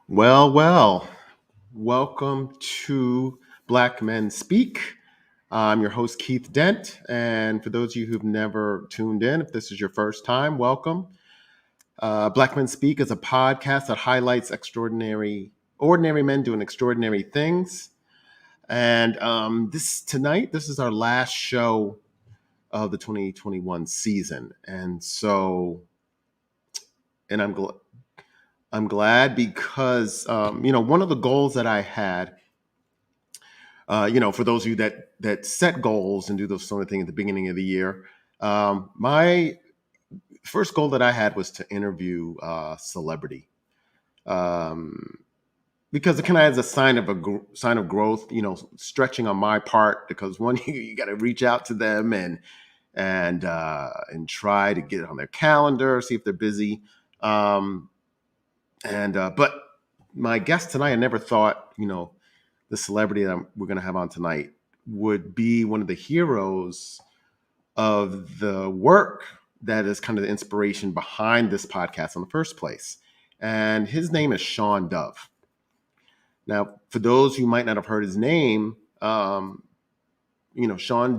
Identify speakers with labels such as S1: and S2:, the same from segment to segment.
S1: Well, welcome to Black Men Speak. I'm your host, Keith Dent. And for those of you who've never tuned in, if this is your first time, welcome. Black Men Speak is a podcast that highlights ordinary men doing extraordinary things. And this is our last show of the 2021 season. And I'm glad because, one of the goals that I had for those of you that set goals and do those sort of things at the beginning of the year, my first goal that I had was to interview a celebrity, um, because it kind of has a sign of growth, stretching on my part. Because one, you got to reach out to them and try to get it on their calendar, see if they're busy. But my guest tonight, I never thought, the celebrity that we're going to have on tonight would be one of the heroes of the work that is kind of the inspiration behind this podcast in the first place. And his name is Sean Dove. Now, for those who might not have heard his name, Sean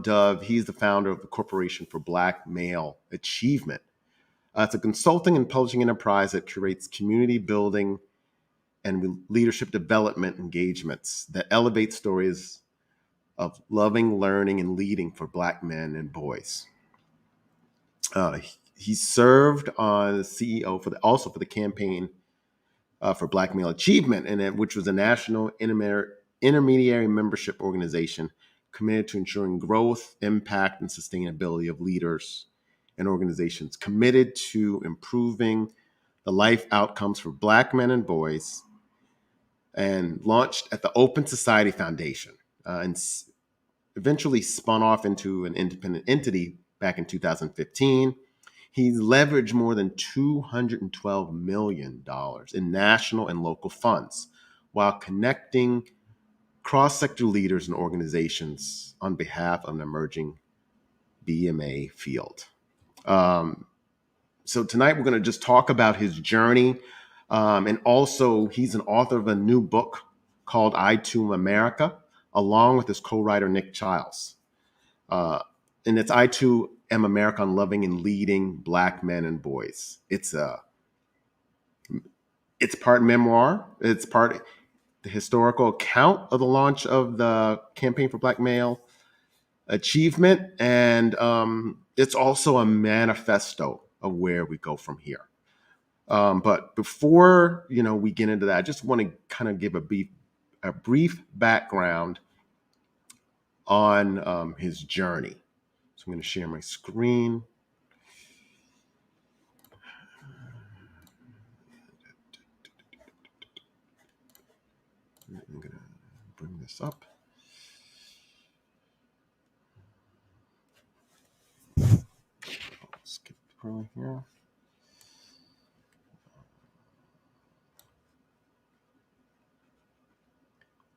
S1: Dove, he's the founder of the Corporation for Black Male Achievement. It's a consulting and publishing enterprise that curates community building and leadership development engagements that elevate stories of loving, learning, and leading for Black men and boys. He served on the CEO also for the campaign for Black Male Achievement, which was a national intermediary membership organization committed to ensuring growth, impact, and sustainability of leaders and organizations committed to improving the life outcomes for Black men and boys, and launched at the Open Society Foundation, and eventually spun off into an independent entity back in 2015. He's leveraged more than $212 million in national and local funds while connecting cross-sector leaders and organizations on behalf of an emerging BMA field. So tonight we're going to just talk about his journey. And also he's an author of a new book called I Too Am America, along with his co-writer, Nick Childs. And it's I Too Am America on Loving and Leading Black Men and Boys. It's part memoir. It's part the historical account of the launch of the campaign for Black Male Achievement. And it's also a manifesto of where we go from here. But before, we get into that, I just want to kind of give a brief background on his journey. So I'm going to share my screen. I'm going to bring this up. I'll skip through here.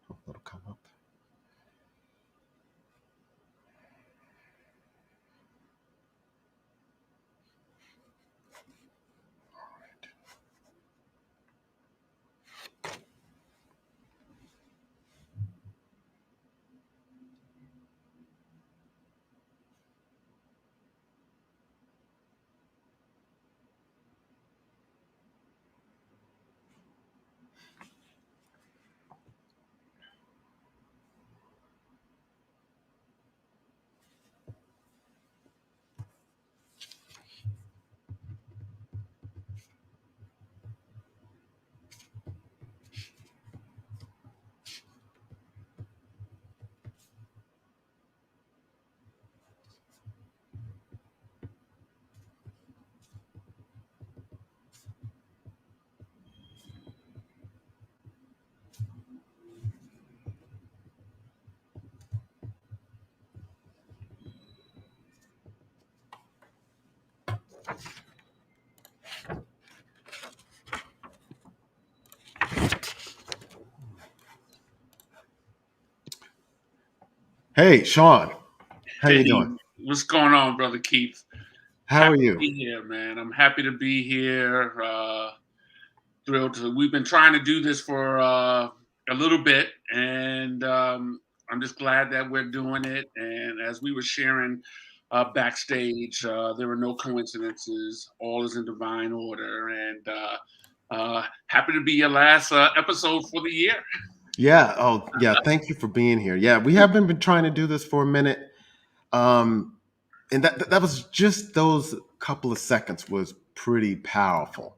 S1: Hope it'll come up. Hey, Sean, how you doing?
S2: What's going on, brother Keith?
S1: How are
S2: Happy to
S1: you?
S2: be here, man. I'm happy to be here. Thrilled to. We've been trying to do this for a little bit, and I'm just glad that we're doing it. And as we were sharing backstage, there were no coincidences. All is in divine order, and happy to be your last episode for the year.
S1: Yeah. Oh, yeah. Thank you for being here. Yeah, we have been trying to do this for a minute. Um, and that was just those couple of seconds was pretty powerful.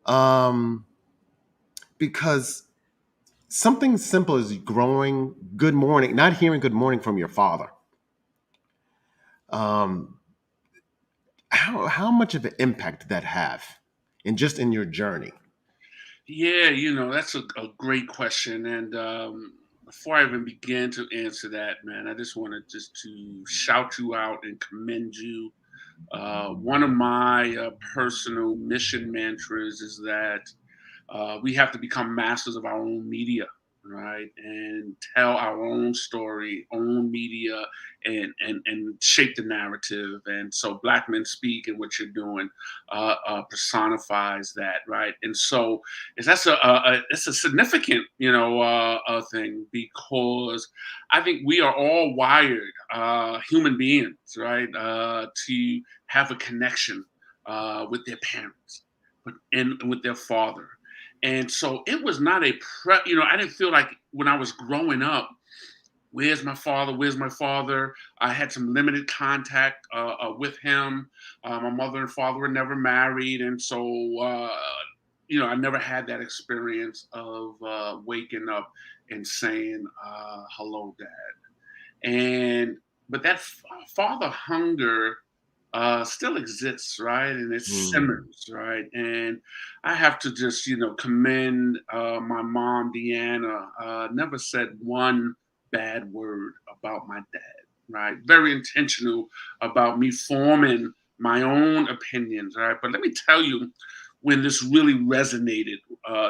S1: Um, because something simple as growing good morning, not hearing good morning from your father. Um, how much of an impact did that have, and just in your journey?
S2: Yeah, that's a great question. And before I even begin to answer that, man, I just wanted just to shout you out and commend you. One of my personal mission mantras is that we have to become masters of our own media, right? And tell our own story, own media, and shape the narrative. And so, Black Men Speak and what you're doing personifies that, right? And so, it's a significant, thing because I think we are all wired, human beings, right, to have a connection with their parents, but and with their father. And so it was not I didn't feel like when I was growing up, where's my father? Where's my father? I had some limited contact with him. My mother and father were never married. And so, I never had that experience of waking up and saying, hello, dad. But that father hunger still exists, right? And it
S1: Mm.
S2: simmers, right? And I have to just, commend my mom, Deanna. Never said one bad word about my dad, right? Very intentional about me forming my own opinions, right? But let me tell you, when this really resonated,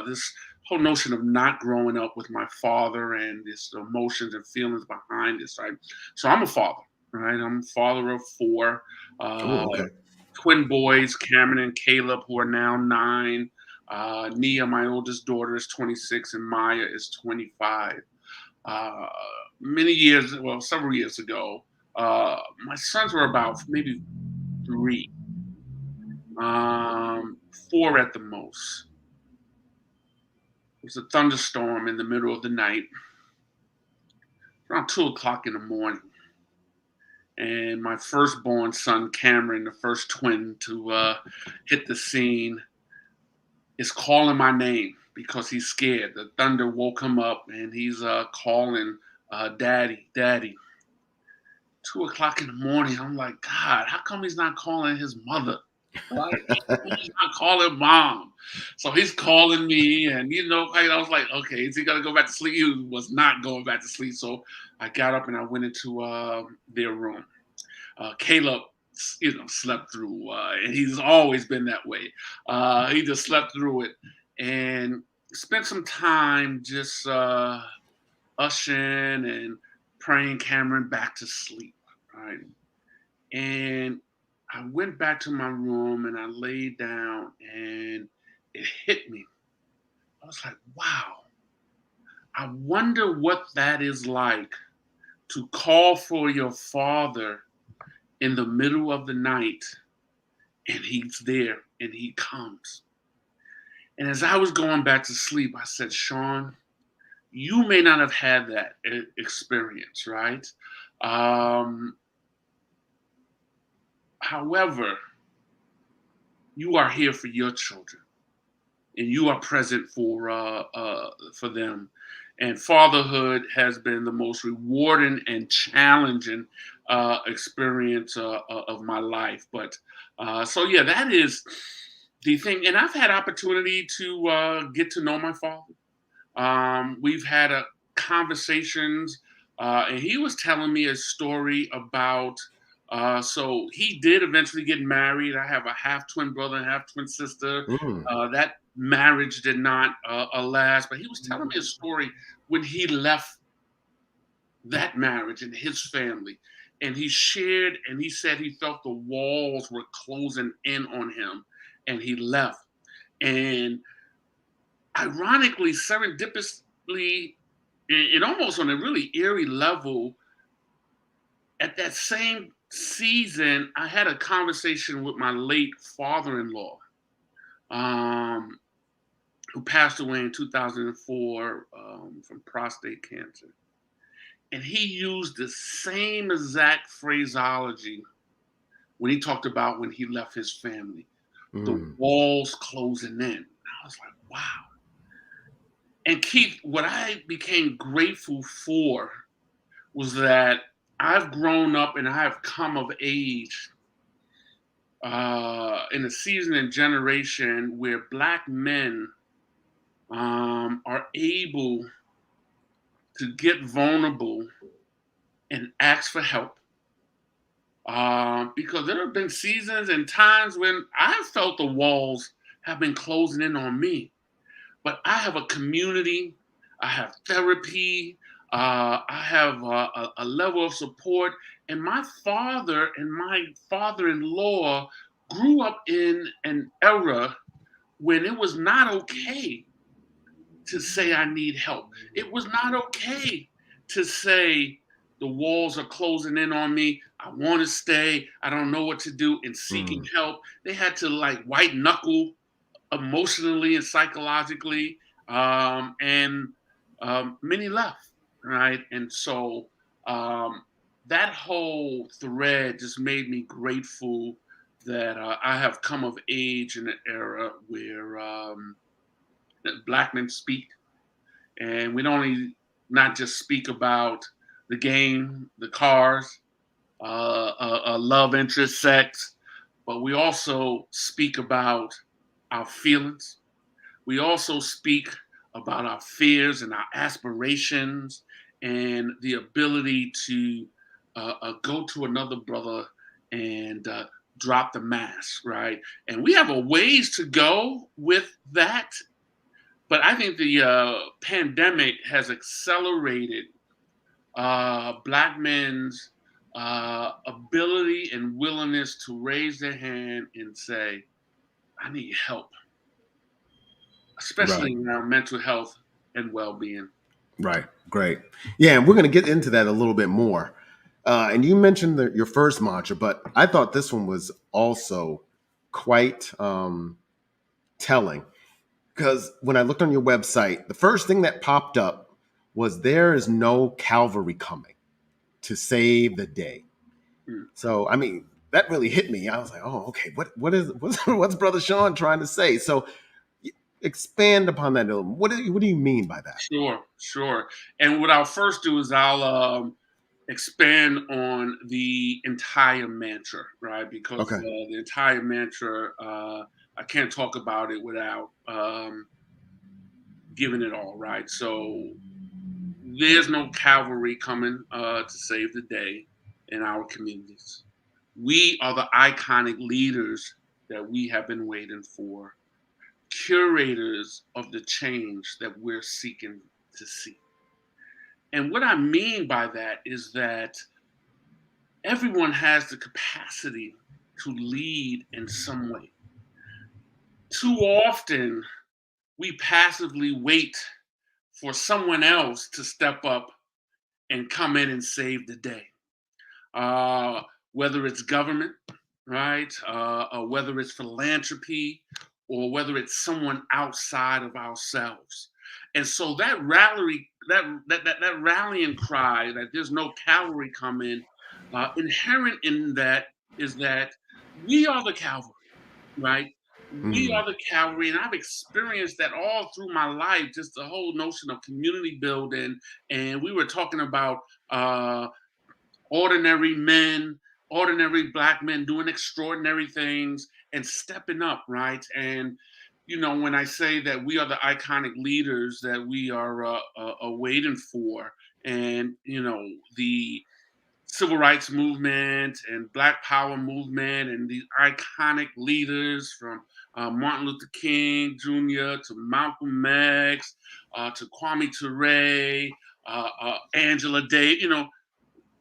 S2: this whole notion of not growing up with my father and this emotions and feelings behind this, right? So I'm a father, right? I'm a father of four.
S1: Oh,
S2: Uh,
S1: okay.
S2: Twin boys, Cameron and Caleb, who are now 9. Nia, my oldest daughter, is 26, and Maya is 25. Uh, several years ago, my sons were about maybe 3, 4 at the most. It was a thunderstorm in the middle of the night, around 2 o'clock in the morning. And my firstborn son, Cameron, the first twin to hit the scene, is calling my name because he's scared. The thunder woke him up and he's calling, daddy, daddy. 2 o'clock in the morning. I'm like, God, how come he's not calling his mother? Right? How come he's not calling mom? So he's calling me, and I was like, okay, is he gonna go back to sleep? He was not going back to sleep. So I got up and I went into their room. Caleb, slept through, and he's always been that way. He just slept through it and spent some time just ushering and praying Cameron back to sleep. Right, and I went back to my room and I laid down, and it hit me. I was like, wow. I wonder what that is like to call for your father in the middle of the night, and he's there and he comes. And as I was going back to sleep, I said, Sean, you may not have had that experience, right? Um, However, you are here for your children, and you are present for them. And fatherhood has been the most rewarding and challenging experience of my life. But so yeah, that is the thing. And I've had opportunity to get to know my father. We've had conversations, and he was telling me a story about. So he did eventually get married. I have a half twin brother and half twin sister.
S1: Mm.
S2: That marriage did not last, but he was telling me a story when he left that marriage and his family. And he shared and he said he felt the walls were closing in on him, and he left. And ironically, serendipitously, and almost on a really eerie level, at that same season, I had a conversation with my late father-in-law, um, who passed away in 2004 from prostate cancer. And he used the same exact phraseology when he talked about when he left his family, the
S1: Mm,
S2: walls closing in. I was like, wow. And Keith, what I became grateful for was that I've grown up and I have come of age in a season and generation where Black men are able to get vulnerable and ask for help. Because there have been seasons and times when I felt the walls have been closing in on me. But I have a community, I have therapy, I have a level of support. And my father and my father in law grew up in an era when it was not okay to say I need help. It was not okay to say the walls are closing in on me. I want to stay. I don't know what to do in seeking
S1: mm,
S2: help. They had to like white knuckle emotionally and psychologically, and many left, right? And so um, that whole thread just made me grateful that I have come of age in an era where Black men speak, and we don't only not just speak about the game, the cars, love interest, sex, but we also speak about our feelings. We also speak about our fears and our aspirations and the ability to go to another brother and drop the mask, right? And we have a ways to go with that, but I think the pandemic has accelerated Black men's ability and willingness to raise their hand and say, I need help,
S1: right.
S2: especially around mental health and well being.
S1: Right. Great. Yeah, and we're going to get into that a little bit more. And you mentioned your first mantra, but I thought this one was also quite telling because when I looked on your website, the first thing that popped up was there is no Calvary coming to save the day.
S2: Mm.
S1: So, I mean, that really hit me. I was like, oh, okay, what's Brother Sean trying to say? So, expand upon that a little. What do you mean by that?
S2: Sure, sure. And what I'll first do is I'll expand on the entire mantra, right? Because
S1: Okay.
S2: the entire mantra, I can't talk about it without giving it all, right? So there's no cavalry coming to save the day in our communities. We are the iconic leaders that we have been waiting for, curators of the change that we're seeking to see. And what I mean by that is that everyone has the capacity to lead in some way. Too often, we passively wait for someone else to step up and come in and save the day. Uh, Whether it's government, right? Or whether it's philanthropy, or whether it's someone outside of ourselves. And so that rallying cry that there's no cavalry coming, inherent in that is that we are the cavalry, right? We
S1: Mm,
S2: are the cavalry, and I've experienced that all through my life. Just the whole notion of community building, and we were talking about uh, ordinary men, ordinary Black men doing extraordinary things and stepping up, right? And when I say that we are the iconic leaders that we are waiting for, and the civil rights movement and Black Power movement and these iconic leaders from Martin Luther King Jr. to Malcolm X to Kwame Ture, Angela Davis,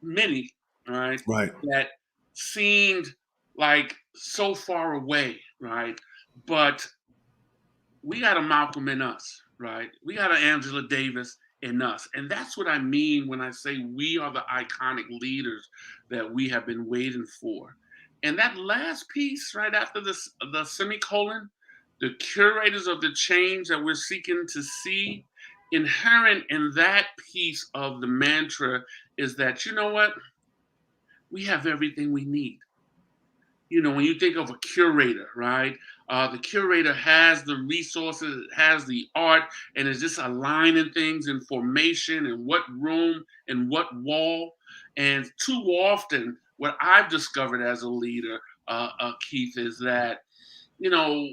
S2: many, right,
S1: right.
S2: that seemed like so far away, right? But we got a Malcolm in us, right? We got an Angela Davis in us. And that's what I mean when I say we are the iconic leaders that we have been waiting for. And that last piece, right after this, the semicolon, the curators of the change that we're seeking to see, inherent in that piece of the mantra is that, you know what? We have everything we need. You know, when you think of a curator, right? The curator has the resources, has the art, and is just aligning things in formation and what room and what wall. And too often, what I've discovered as a leader, Keith, is that, you know,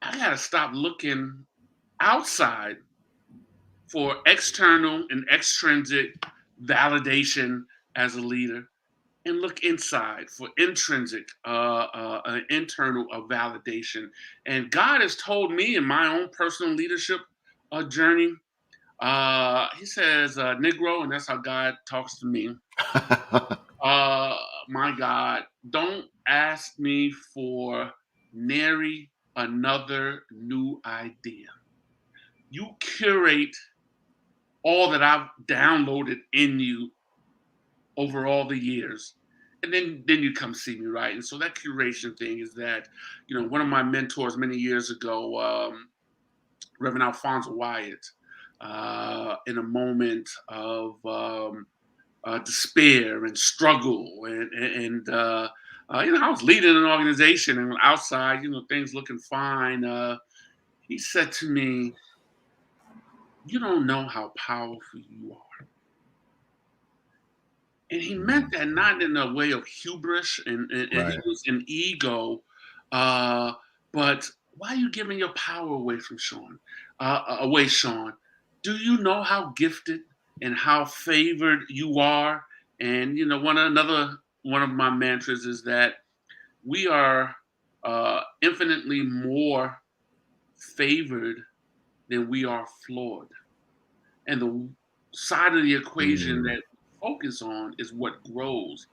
S2: I got to stop looking outside for external and extrinsic validation as a leader and look inside for intrinsic, internal validation. And God has told me in my own personal leadership journey, He says, Negro, and that's how God talks to me. Uh, my God, don't ask me for nary another new idea. You curate all that I've downloaded in you over all the years, and then you come see me, right? And so that curation thing is that, you know, one of my mentors many years ago, Reverend Alfonso Wyatt, in a moment of despair and struggle, you know, I was leading an organization, and outside, you know, things looking fine. He said to me, "You don't know how powerful you are." And he meant
S1: Mm,
S2: that not in a way of hubris and he
S1: right.
S2: was an ego, uh, but why are you giving your power away from Sean? Away, Sean. Do you know how gifted and how favored you are? And you know, another one of my mantras is that we are infinitely more favored than we are flawed. And the side of the equation
S1: Mm,
S2: that we focus on is what grows.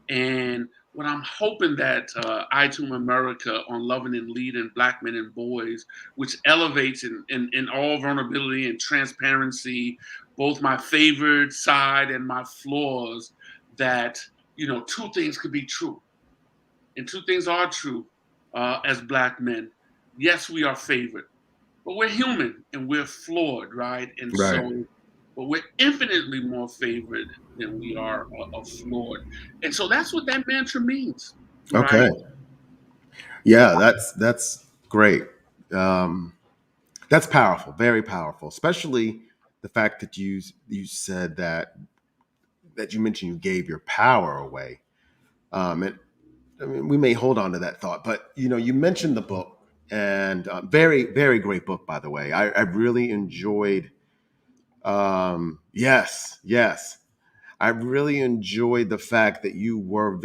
S2: And what I'm hoping that iTunes America on Loving and Leading Black Men and Boys, which elevates in all vulnerability and transparency, both my favored side and my flaws, that, you know, two things could be true. And two things are true as Black men. Yes, we are favored, but we're human and we're flawed, right? And
S1: right.
S2: so, but we're infinitely more favored than we are flawed. And so that's what that mantra means, right?
S1: Okay. Yeah, that's great. Um, that's powerful, very powerful, especially the fact that you said that you mentioned you gave your power away. And I mean, we may hold on to that thought, but you know, you mentioned the book, and very, very great book, by the way. I really enjoyed. Yes, yes, I really enjoyed the fact that you were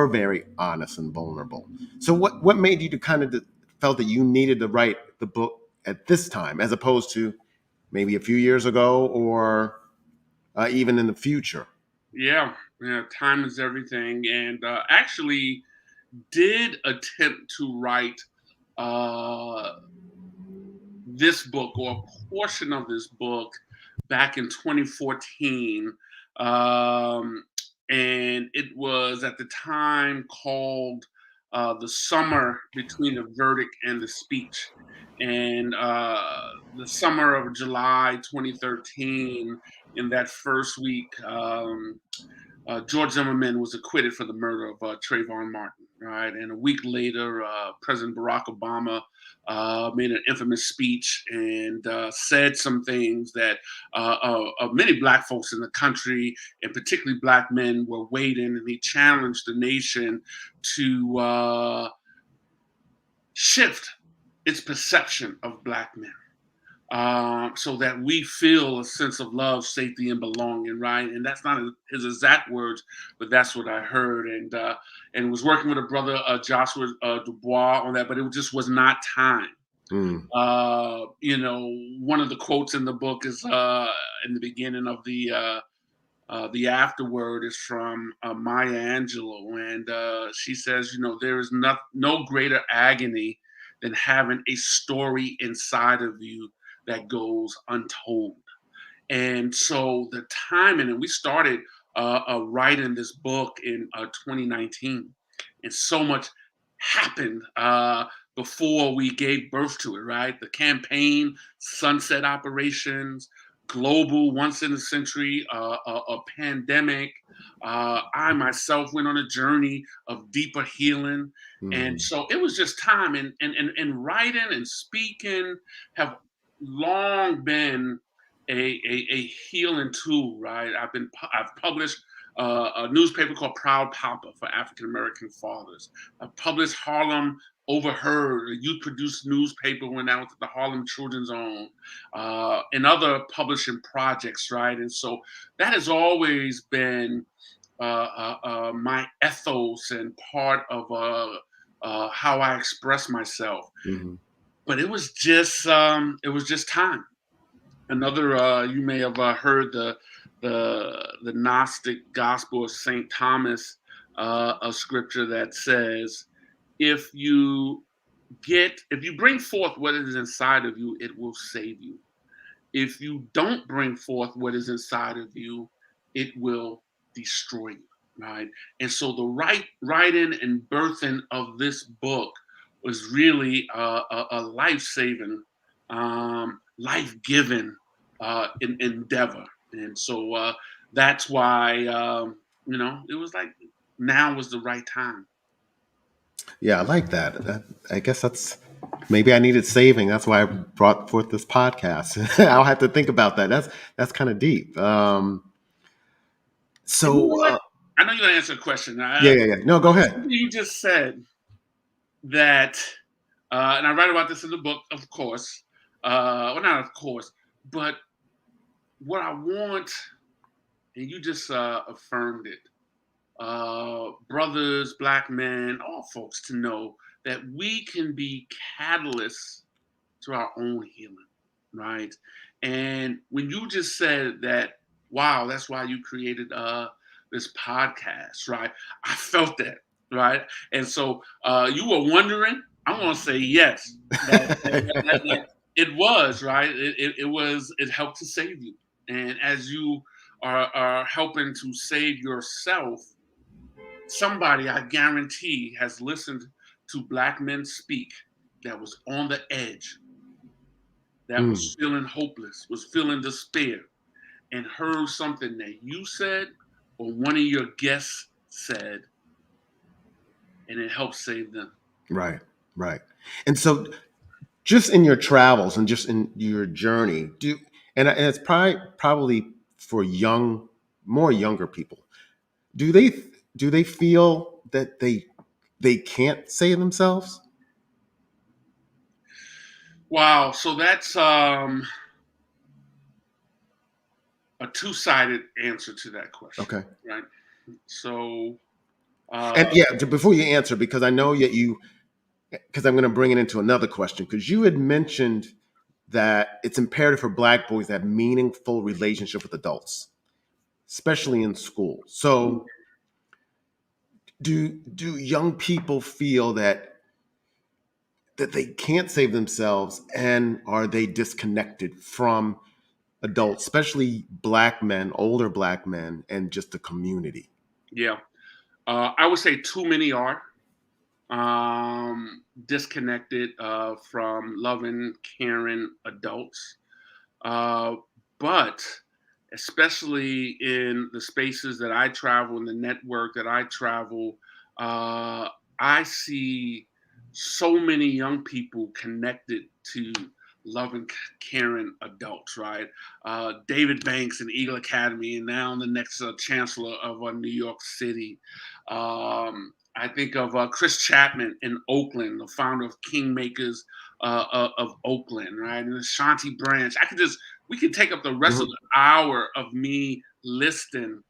S1: very honest and vulnerable. So, what made you to kind of felt that you needed to write the book at this time, as opposed to maybe a few years ago, or even in the future?
S2: Yeah, yeah. Time is everything, and actually did attempt to write uh, this book or a portion of this book back in 2014. Um, and it was at the time called The Summer Between the Verdict and the Speech. And the summer of July 2013, in that first week, George Zimmerman was acquitted for the murder of Trayvon Martin, right? And a week later, President Barack Obama made an infamous speech and said some things that many Black folks in the country, and particularly Black men, were waiting. And he challenged the nation to shift its perception of Black men, so that we feel a sense of love, safety, and belonging, right? And that's not his exact words, but that's what I heard. And was working with a brother, Joshua Dubois, on that, but it just was not time.
S1: Mm,
S2: You know, one of the quotes in the book is in the beginning of the afterword is from Maya Angelou, and she says, you know, there is no greater agony than having a story inside of you that goes untold. And so the timing, and we started writing this book in 2019, and so much happened before we gave birth to it, right? The campaign, sunset operations, global once in a century, a pandemic. I myself went on a journey of deeper healing. And
S1: Mhm.
S2: so it was just time, and writing and speaking have long been a healing tool, right? I've published a newspaper called Proud Papa for African American fathers. I've published Harlem Overheard, a youth produced newspaper when I was at the Harlem Children's Home, and other publishing projects, right? And so that has always been my ethos and part of how I express myself.
S1: Mhm.
S2: But it was just time. Another, you may have heard the Gnostic Gospel of Saint Thomas, a scripture that says, "If you if you bring forth what is inside of you, it will save you. If you don't bring forth what is inside of you, it will destroy you." Right. And so the writing and birthing of this book was really a life saving, life giving endeavor. And so that's why, it was like now was the right time.
S1: Yeah, I like that. I guess that's maybe I needed saving. That's why I brought forth this podcast. I'll have to think about that. That's kind of deep.
S2: And you know
S1: So
S2: what? I know you're going to answer a question.
S1: yeah, yeah, yeah. No, go ahead.
S2: Something you just said that, and I write about this in the book, of course. Well, not of course, but what I want, and you just affirmed it, brothers, black men, all folks to know that we can be catalysts to our own healing, right? And when you just said that, wow, that's why you created this podcast, right? I felt that, right? And so you were wondering, I'm going to say yes. That it was, right? It helped to save you. And as you are helping to save yourself, somebody I guarantee has listened to black men speak that was on the edge, that
S1: Mm,
S2: was feeling hopeless, was feeling despair, and heard something that you said or one of your guests said, and it helped save them.
S1: right, right. And so, just in your travels and just in your journey, and it's probably for more younger people. Do they do they feel that they can't save themselves?
S2: Wow, so that's a two-sided answer to that question,
S1: Okay.
S2: right? So,
S1: And
S2: uh,
S1: yeah, before you answer, because I know that because I'm going to bring it into another question, because you had mentioned that it's imperative for Black boys to have meaningful relationship with adults, especially in school. So, do young people feel that they can't save themselves, and are they disconnected from adults, especially Black men, older Black men, and just the community?
S2: yeah, I would say too many are disconnected from loving, caring adults. Uh, but especially in the spaces that I travel, in the network that I travel, uh, I see so many young people connected to loving, caring adults, right? David Banks in Eagle Academy, and now the next chancellor of New York City. I think of Chris Chapman in Oakland, the founder of Kingmakers of Oakland, right? And Ashanti Branch. We could take up the rest of
S1: Mhm.
S2: the hour of me listing,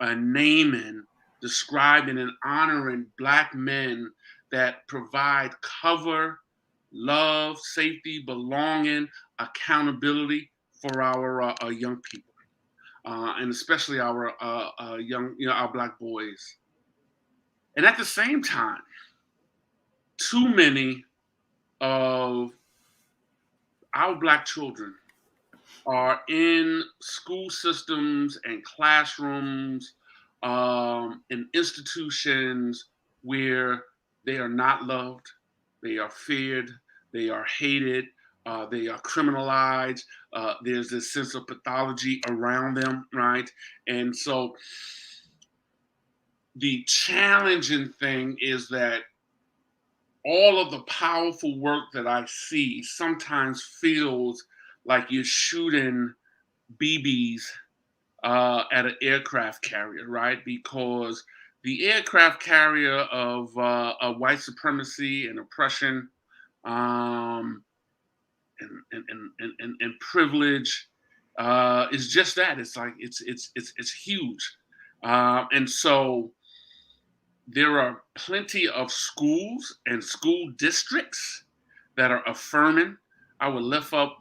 S2: naming, describing, and honoring Black men that provide cover, love, safety, belonging, accountability for our young people, and especially our young, our Black boys. And at the same time, too many of our Black children are in school systems and classrooms and institutions where they are not loved, they are feared, they are hated, they are criminalized. There's this sense of pathology around them, right? And so the challenging thing is that all of the powerful work that I see sometimes feels like you're shooting BBs at an aircraft carrier, right? Because the aircraft carrier of white supremacy and oppression um, and privilege is just that. It's like it's huge, and so there are plenty of schools and school districts that are affirming. I would lift up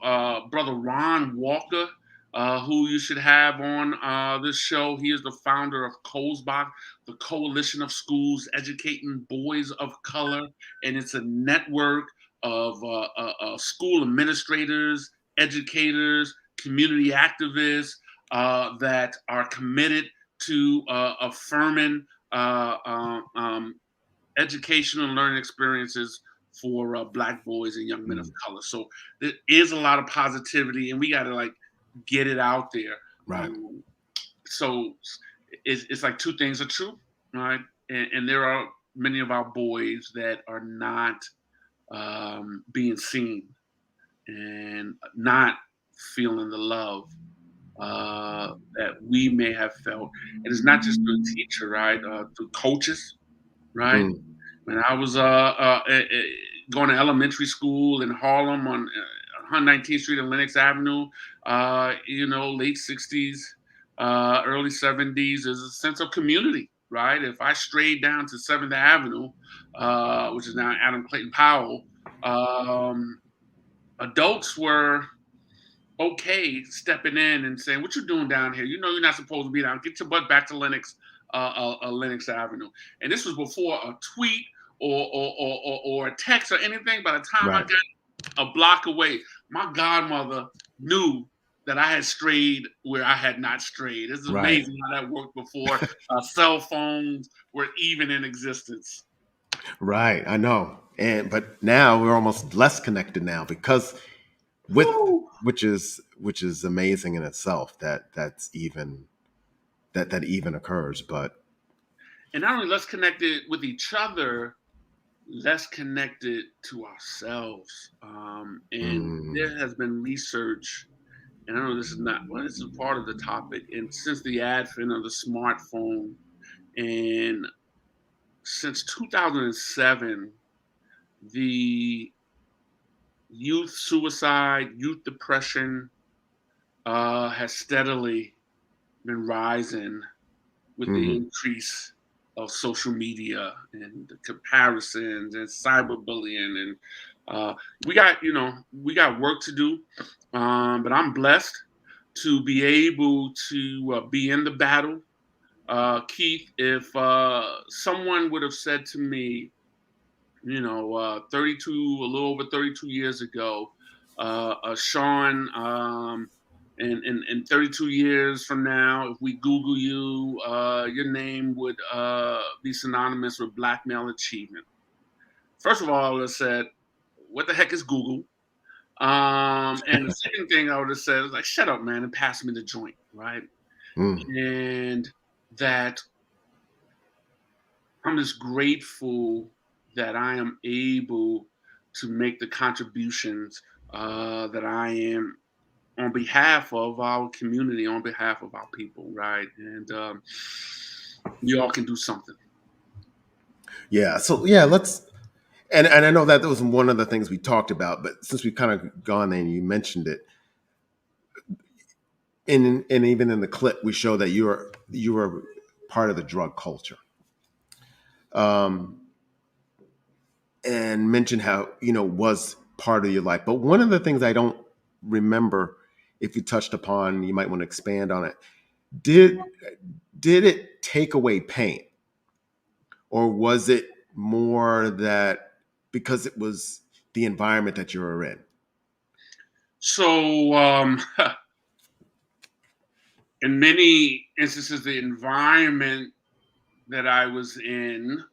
S2: Brother Ron Walker, who you should have on this show. He is the founder of COSBOC, the Coalition of Schools Educating Boys of Color, and it's a network of school administrators, educators, community activists that are committed to affirming educational and learning experiences for Black boys and young men of color. So there is a lot of positivity, and we got to like get it out there.
S1: Right.
S2: So it's like two things are true, right? And there are many of our boys that are not being seen and not feeling the love that we may have felt. And it's not just through a teacher, right? Through coaches, right?
S1: Mm.
S2: When I was going to elementary school in Harlem on 119th Street and Lenox Avenue, late 60s, early 70s, there's a sense of community, right? If I strayed down to 7th Avenue, which is now Adam Clayton Powell, adults were okay stepping in and saying, "What you doing down here? You know you're not supposed to be down. Get your butt back to Lenox Avenue." And this was before a tweet or a text or anything. By the time I
S1: Right.
S2: got a block away, my godmother knew that I had strayed where I had not strayed. It's
S1: Right.
S2: amazing how that worked before cell phones were even in existence.
S1: Right. I know. But now we're almost less connected now because with
S2: Woo!
S1: which is amazing in itself that even occurs. But
S2: And not only less connected with each other, less connected to ourselves. And
S1: mm,
S2: there has been research, and I know this is not, well, this is part of the topic. And since the advent of the smartphone, and since 2007, the youth suicide, youth depression has steadily been rising with the
S1: mhm.
S2: increase of social media and the comparisons and cyberbullying and we got work to do, but I'm blessed to be able to be in the battle. Keith, if someone would have said to me, 32, a little over 32 years ago, Sean, in 32 years from now, if we Google you, your name would be synonymous with Black male achievement. First of all, I would have said, what the heck is Google? And the second thing I would have said is like, shut up, man, and pass me the joint, right?
S1: Mm.
S2: And that I'm just grateful that I am able to make the contributions that I am on behalf of our community, on behalf of our people, right? And we all can do something.
S1: Yeah. So yeah, let's and I know that was one of the things we talked about, but since we've kind of gone there and you mentioned it, and even in the clip we show that you are part of the drug culture. Um, and mention how was part of your life. But one of the things I don't remember, if you touched upon, you might want to expand on it. Did did it take away pain, or was it more that because it was? the environment that you were in?
S2: So, in many instances, the environment that I was in,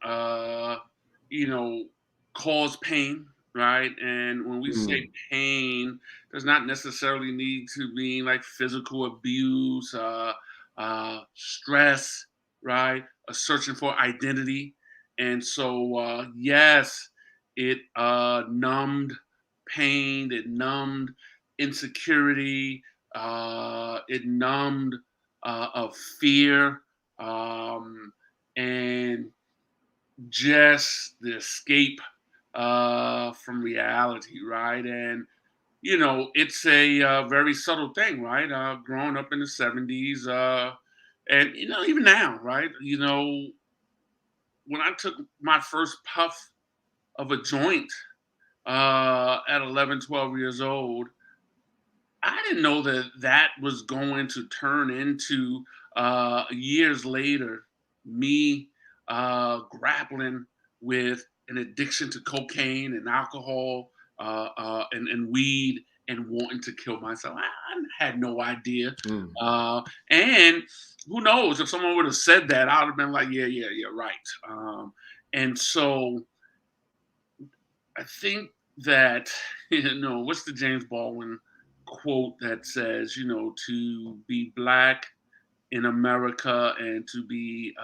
S2: you know, caused pain, right? And when we say
S1: Mm,
S2: pain, does not necessarily need to mean like physical abuse, stress, right? A searching for identity. And so, yes, it numbed pain, it numbed insecurity, it numbed of fear. And just the escape from reality, right? And it's a very subtle thing, right? Growing up in the '70s, and even now, right? When I took my first puff of a joint at 11, 12 years old, I didn't know that that was going to turn into years later me grappling with an addiction to cocaine and alcohol and weed and wanting to kill myself. I had no idea.
S1: mm,
S2: And who knows if someone would have said that, I would have been like, yeah, yeah, yeah, right. And so I think that what's the James Baldwin quote that says, to be black in America and to be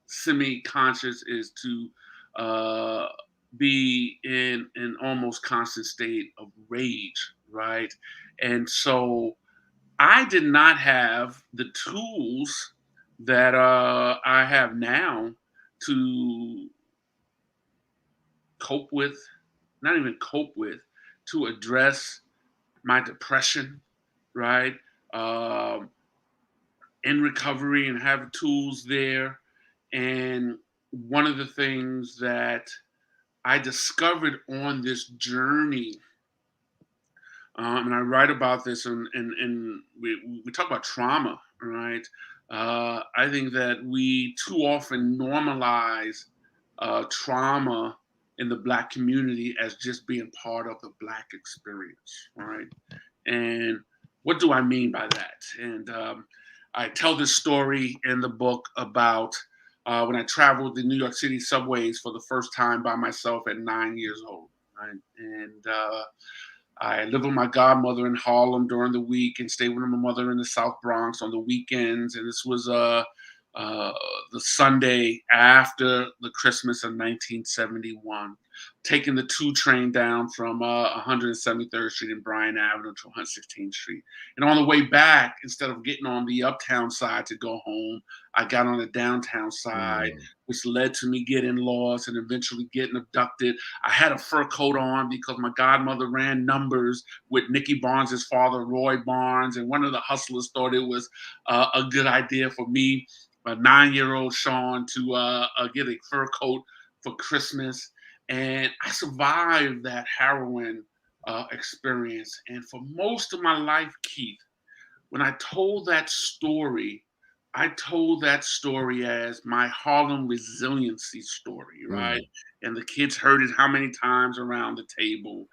S2: semi-conscious is to uh, be in an almost constant state of rage, right? And so I did not have the tools that I have now to cope with, not even cope with, to address my depression, right? Um, in recovery and have tools there. And one of the things that I discovered on this journey, and I write about this, and we talk about trauma, right? I think that we too often normalize trauma in the Black community as just being part of the Black experience, right? And what do I mean by that? And I tell this story in the book about when I traveled the New York City subways for the first time by myself at 9 years old. Right? And I lived with my godmother in Harlem during the week and stayed with my mother in the South Bronx on the weekends. And this was uh, the Sunday after the Christmas of 1971, taking the 2 train down from 173rd Street and Bryan Avenue to 116th Street. And on the way back, instead of getting on the uptown side to go home, I got on the downtown side,
S1: mm,
S2: which led to me getting lost and eventually getting abducted. I had a fur coat on because my godmother ran numbers with Nicky Barnes's father, Roy Barnes, and one of the hustlers thought it was a good idea for me, a 9-year-old Sean, to get a fur coat for Christmas. And I survived that harrowing experience. And for most of my life, Keith, when I told that story, I told that story as my Harlem resiliency story, right?
S1: mm,
S2: And the kids heard it how many times around the table.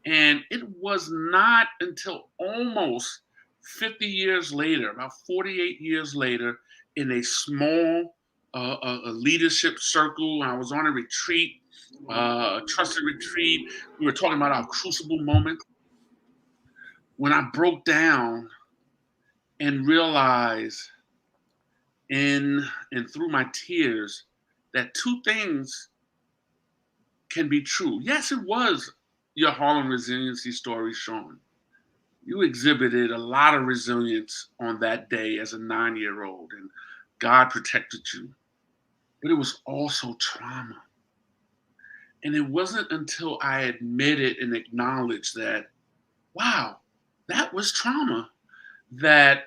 S2: And it was not until almost 50 years later, about 48 years later, in a small a leadership circle, I was on a retreat, a trusted retreat. We were talking about our crucible moment when I broke down and realized in and through my tears that two things can be true. Yes, it was your Harlem resiliency story, Sean. You exhibited a lot of resilience on that day as a 9-year old, and God protected you. But it was also trauma. And it wasn't until I admitted and acknowledged that, wow, that was trauma, that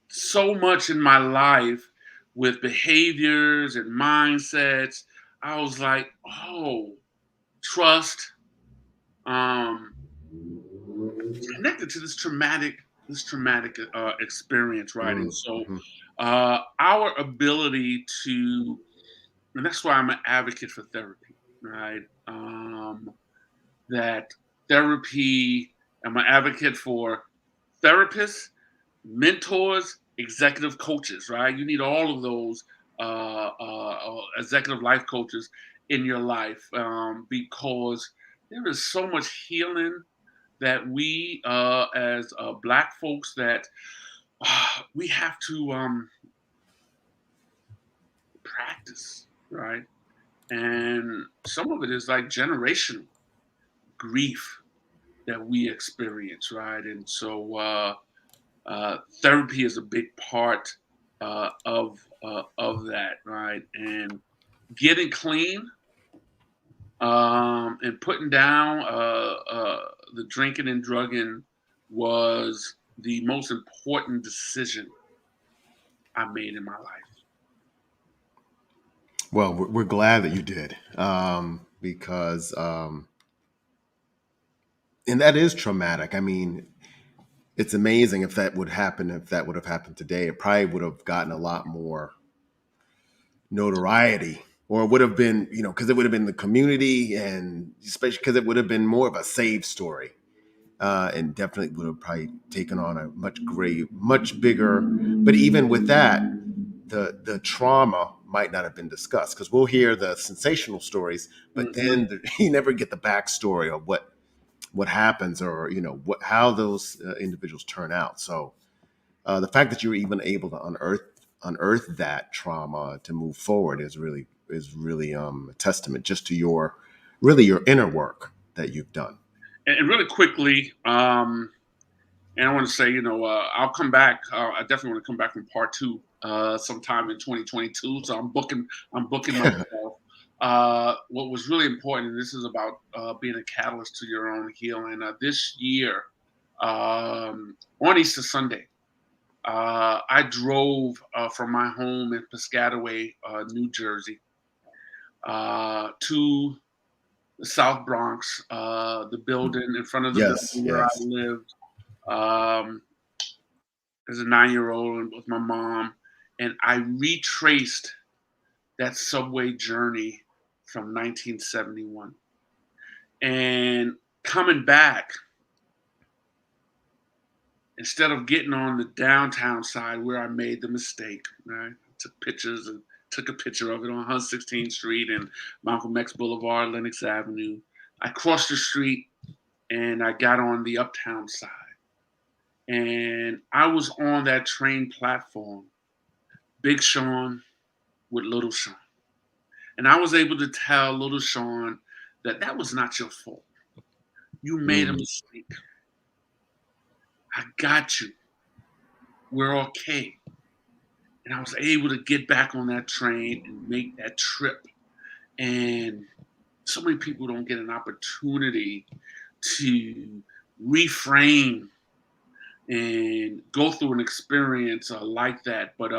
S2: so much in my life with behaviors and mindsets, I was like, oh, trust, um, connected to this traumatic experience, right? And
S1: mm,
S2: so
S1: mhm,
S2: our ability to, and that's why I'm an advocate for therapy, right? that therapy, I'm an advocate for therapists, mentors, executive coaches, right? You need all of those executive life coaches in your life because there is so much healing that we, as Black folks, that we have to practice, right? And some of it is like generational grief that we experience, right? And so therapy is a big part of that, right? And getting clean and putting down the drinking and drugging was the most important decision I made in my life.
S1: Well, we're glad that you did, because and that is traumatic. I mean, it's amazing if that would happen. If that would have happened today, it probably would have gotten a lot more notoriety, or it would have been, because it would have been the community, and especially because it would have been more of a save story, and definitely would have probably taken on a much bigger. But even with that, the trauma might not have been discussed, because we'll hear the sensational stories, but
S2: Hmm.
S1: then you never get the backstory of what happens, or how those individuals turn out. So the fact that you're even able to unearth that trauma to move forward is really a testament just to your inner work that you've done.
S2: And really quickly, and I want to say, I'll come back. I definitely want to come back from part two sometime in 2022. So I'm booking myself. What was really important, and this is about being a catalyst to your own healing. This year, on Easter Sunday, I drove from my home in Piscataway, New Jersey, to the South Bronx, the building in front of the
S1: Yes,
S2: building where I
S1: yes.
S2: lived. Um, as a 9-year-old with my mom, and I retraced that subway journey from 1971. And coming back, instead of getting on the downtown side where I made the mistake, right? I took pictures and took a picture of it on 116th Street and Malcolm X Boulevard, Lenox Avenue. I crossed the street and I got on the uptown side. And I was on that train platform, Big Sean with Little Sean. And I was able to tell Little Sean that that was not your fault. You made a
S1: Mm,
S2: mistake. I got you. We're okay. And I was able to get back on that train and make that trip. And so many people don't get an opportunity to reframe and go through an experience like that. But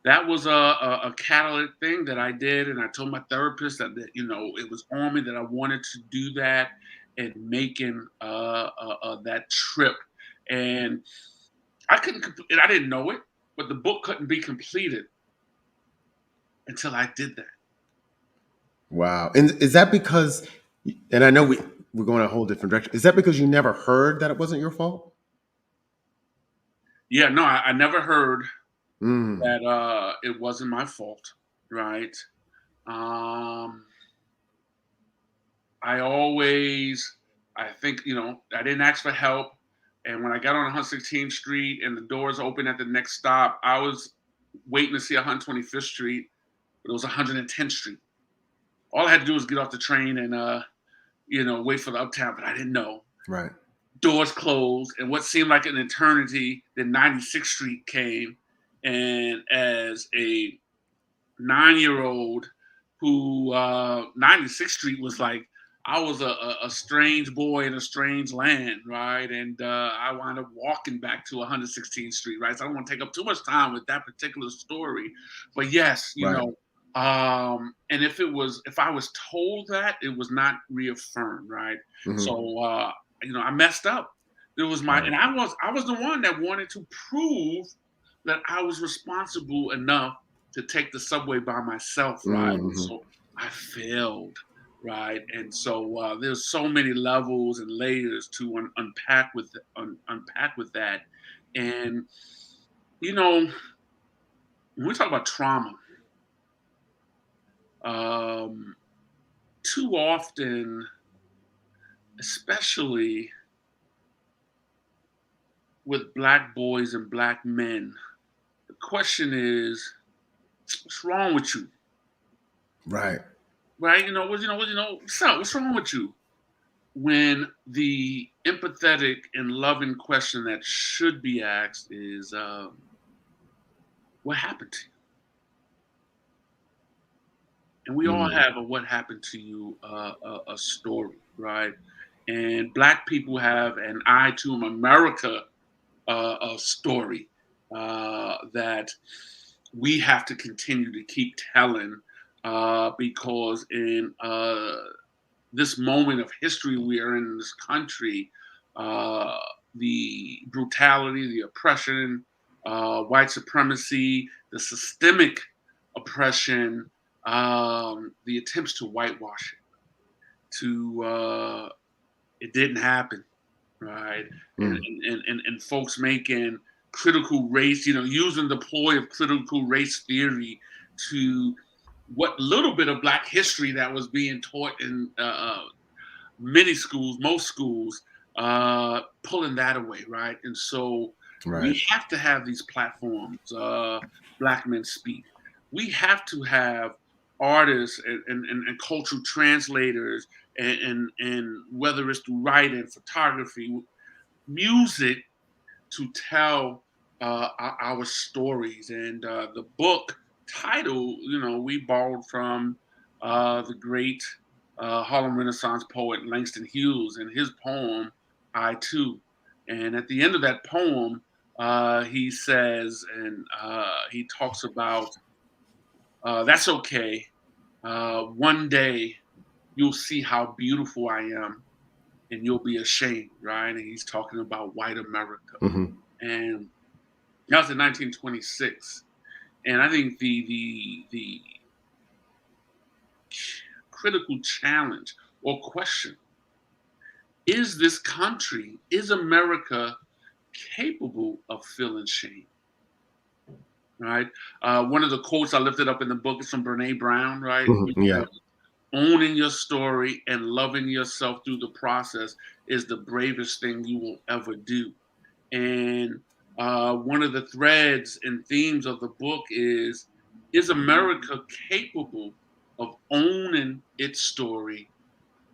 S2: that was a catalytic thing that I did, and I told my therapist that it was on me that I wanted to do that and making that trip. And I couldn't, and I didn't know it, but the book couldn't be completed until I did that.
S1: wow. And is that because? And I know we're going a whole different direction. Is that because you never heard that it wasn't your fault?
S2: Yeah, no, I never heard
S1: Mm,
S2: that it wasn't my fault, right? Um, I always, I think, I didn't ask for help. And when I got on 116th Street and the doors open at the next stop, I was waiting to see 125th Street, but it was 110th Street. All I had to do was get off the train and, wait for the uptown, but I didn't know.
S1: right.
S2: Doors closed, and what seemed like an eternity, then 96th Street came. And as a 9-year-old who 96th Street was like, I was a strange boy in a strange land, right? And I wound up walking back to 116th Street, right? So I don't want to take up too much time with that particular story, but yes,
S1: Right.
S2: and if I was told that, it was not reaffirmed, right?
S1: Hmm.
S2: So I messed up. It was my,
S1: Right.
S2: and I was the one that wanted to prove that I was responsible enough to take the subway by myself, right?
S1: Hmm.
S2: So I failed, right? And so there's so many levels and layers to unpack with that. And you know, when we talk about trauma, um, too often, especially with black boys and black men, the question is, what's wrong with you?
S1: Right.
S2: Right? What's up? What's wrong with you? When the empathetic and loving question that should be asked is, what happened to you? And we all
S1: Mm.
S2: have a what happened to you a story, right? And black people have an I to America a story that we have to continue to keep telling because in this moment of history we are in this country, uh, the brutality, the oppression, white supremacy, the systemic oppression, the attempts to whitewash it, to it didn't happen, right? And
S1: Mm.
S2: and folks making critical race, using the ploy of critical race theory to what little bit of Black history that was being taught in many schools, most schools, pulling that away, right? And so
S1: Right.
S2: we have to have these platforms, Black Men Speak. We have to have artists and cultural translators and whether it's through writing, photography, music to tell our stories. And the book title, we borrowed from the great Harlem Renaissance poet Langston Hughes and his poem, I Too. And at the end of that poem, he says, and he talks about, that's okay. One day you'll see how beautiful I am and you'll be ashamed, right? And he's talking about white America.
S1: Hmm.
S2: And that was in 1926. And I think the critical challenge or question is this country, is America capable of feeling shame? Right. One of the quotes I lifted up in the book is from Brene Brown, right?
S1: Hmm. Yeah.
S2: Owning your story and loving yourself through the process is the bravest thing you will ever do. And one of the threads and themes of the book is America capable of owning its story,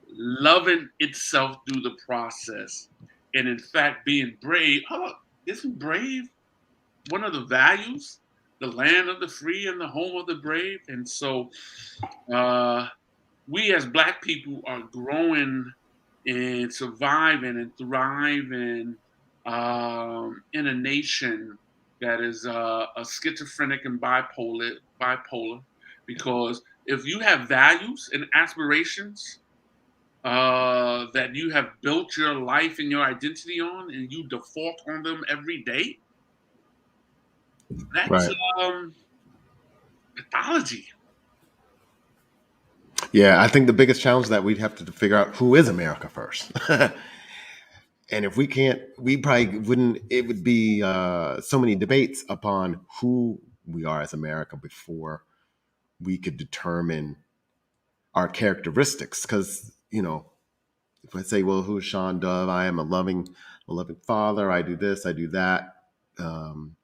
S2: loving itself through the process, and in fact being brave? Oh, isn't brave one of the values? The land of the free and the home of the brave. And so uh, we as Black people are growing and surviving and thriving in a nation that is a schizophrenic and bipolar. Because if you have values and aspirations that you have built your life and your identity on, and you default on them every day, that's
S1: Right.
S2: pathology.
S1: Yeah. I think the biggest challenge that we'd have to figure out who is America first. And if we can't, we probably wouldn't. It would be so many debates upon who we are as America before we could determine our characteristics. Because if I say, "Well, who's Sean Dove? I am a loving father. I do this, I do that, um,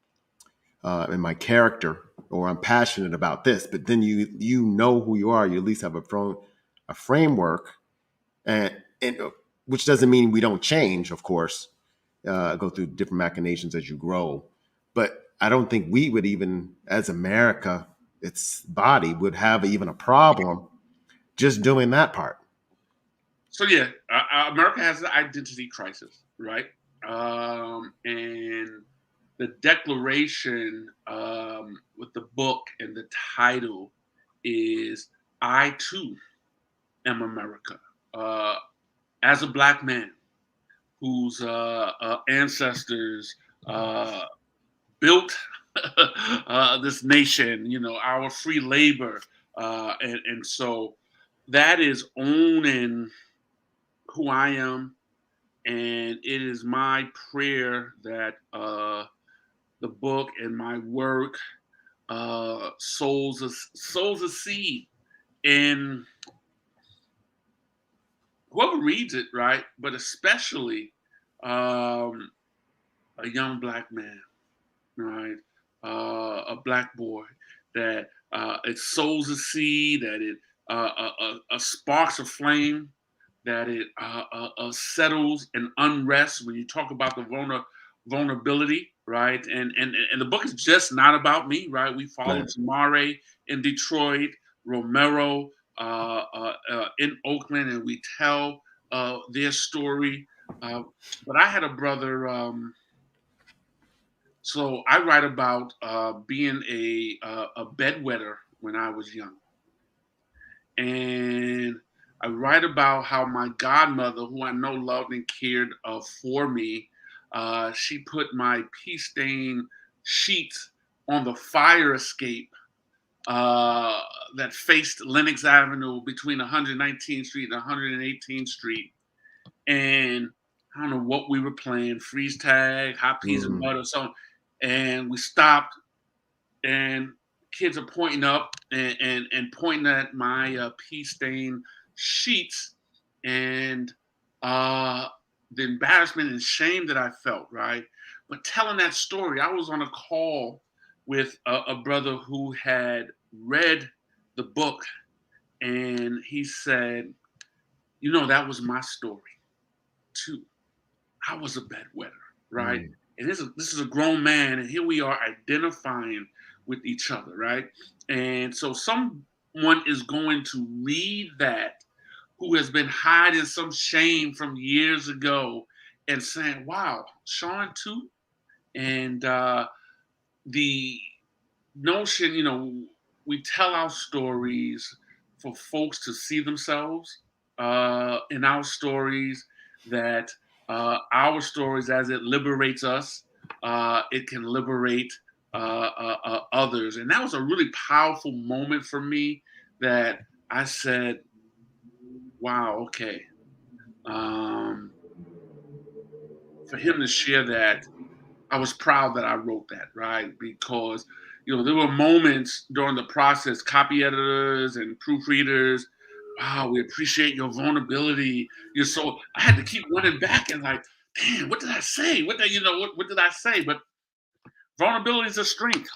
S1: in my character, or I'm passionate about this." But then you know who you are. You at least have a framework, and which doesn't mean we don't change, of course, go through different machinations as you grow. But I don't think we would even, as America, its body would have even a problem just doing that part.
S2: So yeah, America has an identity crisis, right? And the declaration with the book and the title is "I too am America." Uh, as a Black man whose ancestors uh, built this nation, our free labor, and so. that is owning who I am, and it is my prayer that the book and my work sows a seed in whoever reads it, right? But especially um, a young black man, right? A black boy that it sows a seed, that it sparks a flame, that it settles an unrest. When you talk about the vulnerability, right? And the book is just not about me, right? We follow
S1: Right.
S2: Tamare in Detroit, Romero in Oakland, and we tell their story. Uh, but I had a brother. So I write about being a bedwetter when I was young, and I write about how my godmother, who I know loved and cared for me, she put my pea stained sheets on the fire escape uh, that faced Lenox Avenue between 119th Street and 118th Street, and I don't know what we were playing, freeze tag, hot peas and
S1: Mm.
S2: butter, something, and we stopped and kids are pointing up and pointing at my pea stained sheets and uh, the embarrassment and shame that I felt, right? But telling that story, I was on a call with a brother who had read the book and he said, you know, that was my story too. I was a bedwetter, right?
S1: Mm.
S2: And this is a grown man, and here we are identifying with each other, right? And so someone is going to read that who has been hiding some shame from years ago and saying, wow, Sean too? And the notion, you know, we tell our stories for folks to see themselves in our stories, that our stories, as it liberates us, it can liberate others. And that was a really powerful moment for me that I said, wow, okay. Um, for him to share that, I was proud that I wrote that, right? Because there were moments during the process, copy editors and proofreaders, wow, we appreciate your vulnerability. You're so I had to keep running back and like, damn, what did I say? What did I say? But vulnerability is a strength.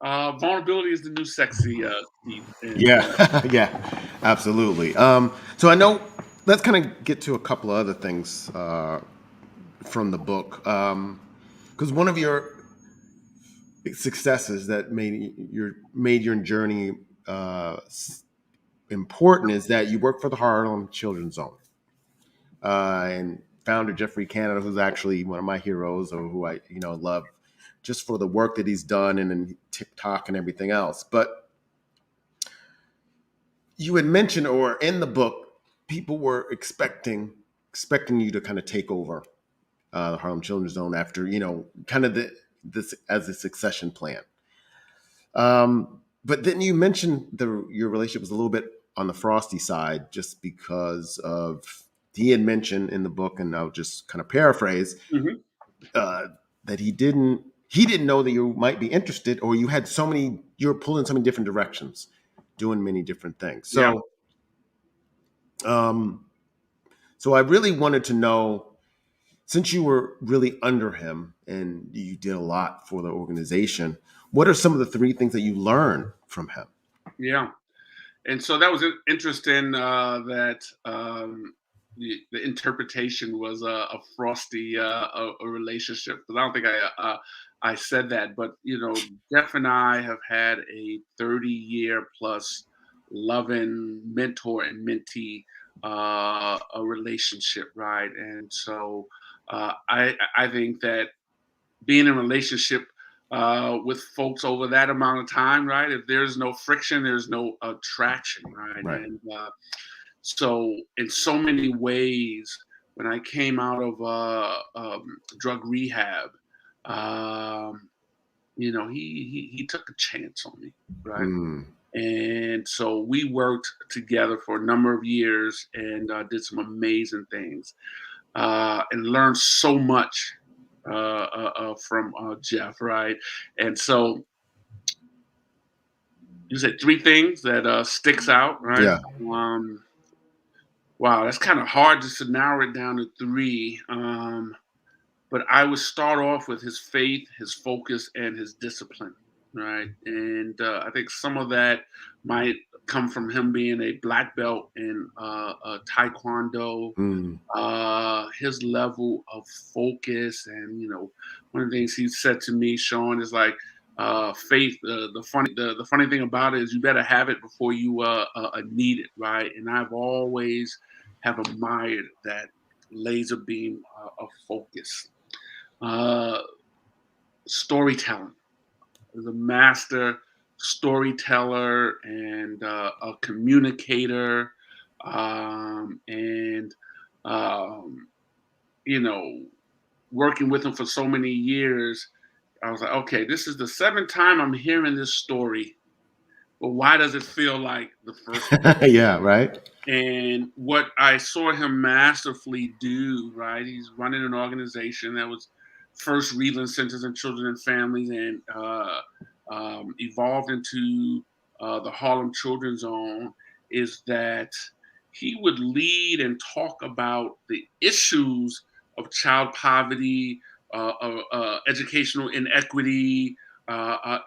S2: Vulnerability is the new sexy, Steve. And
S1: Yeah, yeah, absolutely. So I know, let's kind of get to a couple of other things from the book, because one of your successes that made your journey important is that you work for the Harlem Children's Zone, and founder Jeffrey Canada, who's actually one of my heroes, or who I love, just for the work that he's done and in TikTok and everything else. But you had mentioned, or in the book, people were expecting you to kind of take over the Harlem Children's Zone after kind of this as a succession plan. But then you mentioned your relationship was a little bit on the frosty side, just because of he had mentioned in the book, and I'll just kind of paraphrase,
S2: mhm,
S1: uh, that he didn't know that you might be interested, or you were pulling so many different directions, doing many different things.
S2: yeah,
S1: Um, so I really wanted to know, since you were really under him and you did a lot for the organization, what are some of the three things that you learned from him?
S2: yeah. And so that was interesting that the interpretation was a frosty a relationship, because I don't think I said that, but Jeff and I have had a 30-year plus loving mentor and mentee a relationship, right? And so I think that being in a relationship with folks over that amount of time, right? If there's no friction, there's no attraction, right?
S1: Right.
S2: And so, in so many ways, when I came out of drug rehab, um, he took a chance on me, right?
S1: Mm.
S2: And so we worked together for a number of years and did some amazing things and learned so much from Jeff, right? And so you said three things that sticks out, right?
S1: Yeah.
S2: Um, wow, that's kind of hard just to narrow it down to three. But I would start off with his faith, his focus, and his discipline, right? And I think some of that might come from him being a black belt in Taekwondo.
S1: Mm.
S2: His level of focus, and one of the things he said to me, Sean, is like faith. The funny thing about it is you better have it before you need it, right? And I've always have admired that laser beam of focus. Uh, Storytelling. Is a master storyteller and a communicator, and um, you know, working with him for so many years, I was like, okay, this is the seventh time I'm hearing this story, but why does it feel like the first one?
S1: Yeah, right.
S2: And what I saw him masterfully do, right? He's running an organization that was first Readland Centers and Children and Families, and evolved into the Harlem Children's Zone. Is that he would lead and talk about the issues of child poverty, educational inequity,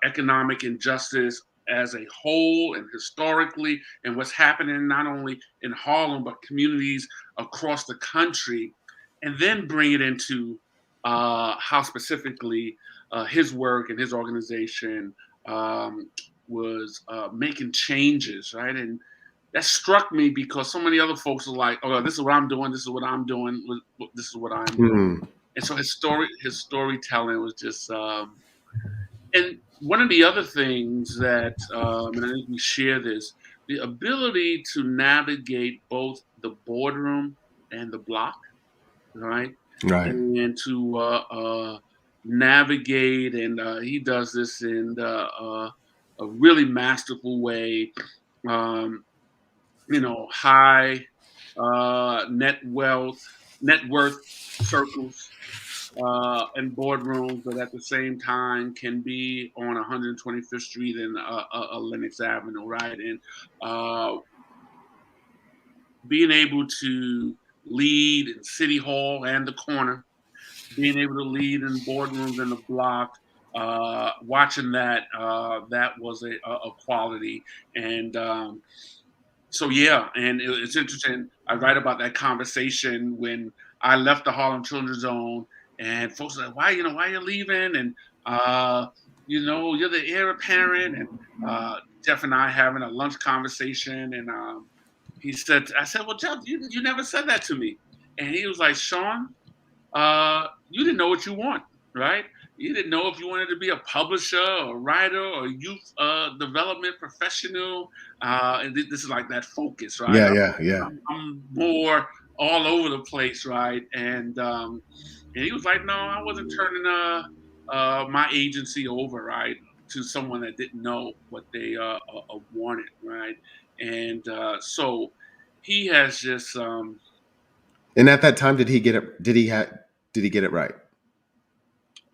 S2: economic injustice as a whole, and historically, and what's happening not only in Harlem but communities across the country, and then bring it into how specifically his work and his organization um, was making changes, right? And that struck me because so many other folks are like, "Oh, this is what I'm doing. This is what I'm doing. This is what I'm doing."
S1: Mm.
S2: And so his storytelling was just and one of the other things that, and I think we share this, the ability to navigate both the boardroom and the block, right?
S1: Right.
S2: And to navigate, and he does this in a really masterful way. Um, High net worth circles and boardrooms, but at the same time can be on 125th Street and Lenox Avenue, right? And uh, being able to lead in City Hall and the corner, being able to lead in boardrooms in the block, watching that was a quality. And so yeah, and it's interesting. I write about that conversation when I left the Harlem Children's Zone, and folks are like, why you leaving? And you're the heir apparent. And Jeff and I having a lunch conversation, and I said, well, Jeff, you never said that to me. And he was like, Sean, you didn't know what you want, right? You didn't know if you wanted to be a publisher or writer or youth development professional. And this is like that focus, right?
S1: Yeah, yeah, yeah.
S2: I'm more all over the place, right? And he was like, no, I wasn't turning my agency over, right, to someone that didn't know what they wanted, right? And so he has just
S1: And at that time, did he get it? Did he get it right?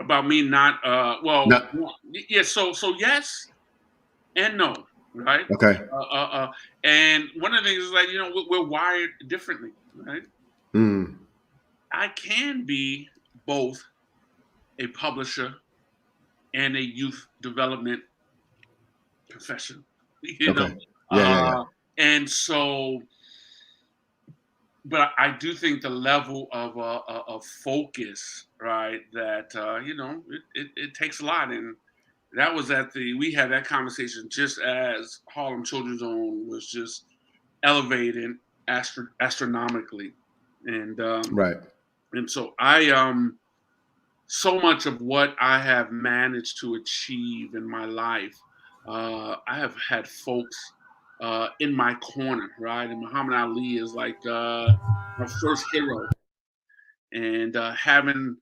S2: about me not
S1: No.
S2: yeah, so yes and no, right?
S1: Okay.
S2: uh, uh, uh and one of the things is like, we're wired differently, right?
S1: Mm.
S2: I can be both a publisher and a youth development professional, you know
S1: Okay. Yeah, yeah, yeah.
S2: uh and so, but I do think the level of focus, right, that it takes a lot. And that was we had that conversation just as Harlem Children's Zone was just elevating astronomically. And
S1: Right.
S2: so I so much of what I have managed to achieve in my life, I have had folks in my corner, right? And Muhammad Ali is like my first hero, and having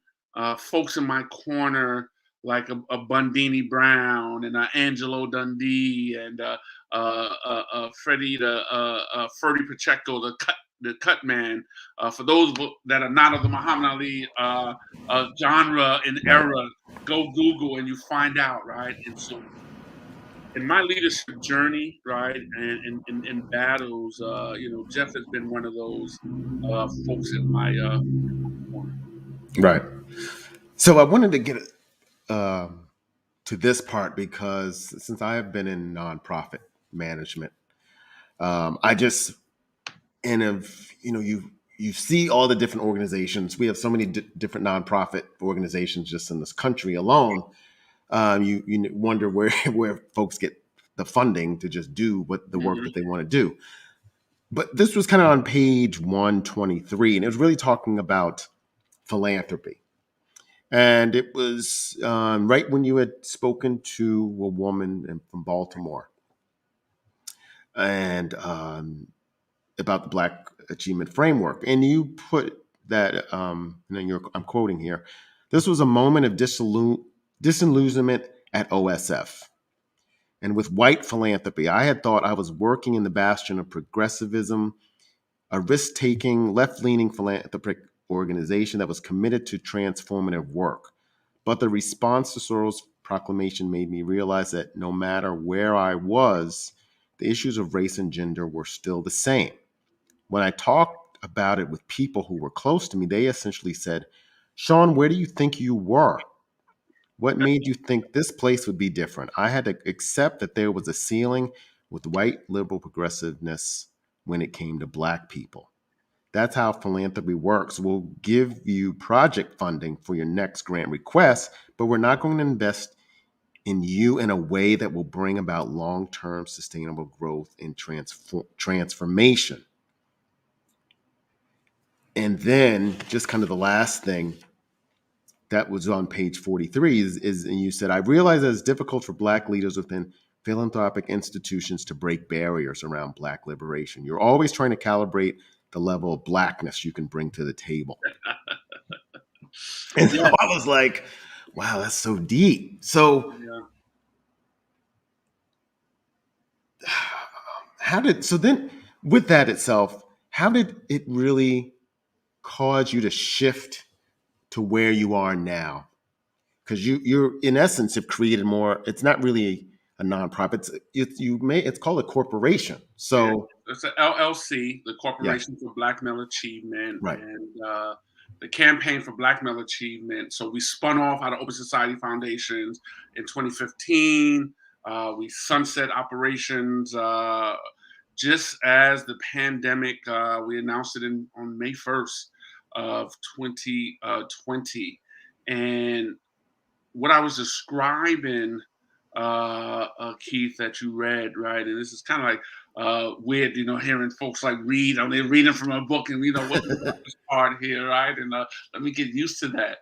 S2: folks in my corner like a Bundini Brown and Angelo Dundee and Freddie Ferdy Pacheco, the cut man. For those that are not of the Muhammad Ali genre and
S1: Right.
S2: era, go Google and you find out, right? And so in my leadership journey, right, and in battles, Jeff has been one of those folks in my corner.
S1: Right. So I wanted to get um, to this part because since I have been in nonprofit management, I just and if you see all the different organizations. We have so many different nonprofit organizations just in this country alone. You wonder where where folks get the funding to just do what the work
S2: Hmm.
S1: that they want to do. But this was kind of on page 123, and it was really talking about philanthropy. And it was right when you had spoken to a woman from Baltimore and about the Black Achievement Framework. And you put that, and then I'm quoting here, this was a moment of disillusionment at OSF. And with white philanthropy, I had thought I was working in the bastion of progressivism, a risk taking, left leaning philanthropic organization that was committed to transformative work. But the response to Soros' proclamation made me realize that no matter where I was, the issues of race and gender were still the same. When I talked about it with people who were close to me, they essentially said, Sean, where do you think you were? What made you think this place would be different? I had to accept that there was a ceiling with white liberal progressiveness when it came to Black people. That's how philanthropy works. We'll give you project funding for your next grant request, but we're not going to invest in you in a way that will bring about long-term sustainable growth and transformation. And then just kind of the last thing that was on page 43 is and you said, I realize that it's difficult for Black leaders within philanthropic institutions to break barriers around Black liberation. You're always trying to calibrate the level of Blackness you can bring to the table. And so
S2: Yeah,
S1: I was like, wow, that's so deep. So
S2: yeah.
S1: so then with that itself, how did it really cause you to shift to where you are now? Because you're in essence have created more. It's not really a nonprofit. It's called a corporation.
S2: Yeah,
S1: So
S2: it's a LLC, the
S1: yeah,
S2: Corporation for Black Male Achievement,
S1: right.
S2: and the Campaign for Black Male Achievement. So we spun off out of Open Society Foundations in 2015. We sunset operations just as the pandemic. We announced it on May 1st of 2020, and what I was describing, Keith, that you read, right? And this is kind of like weird, hearing folks like read, they're reading from a book, and what's this part here, right? And let me get used to that.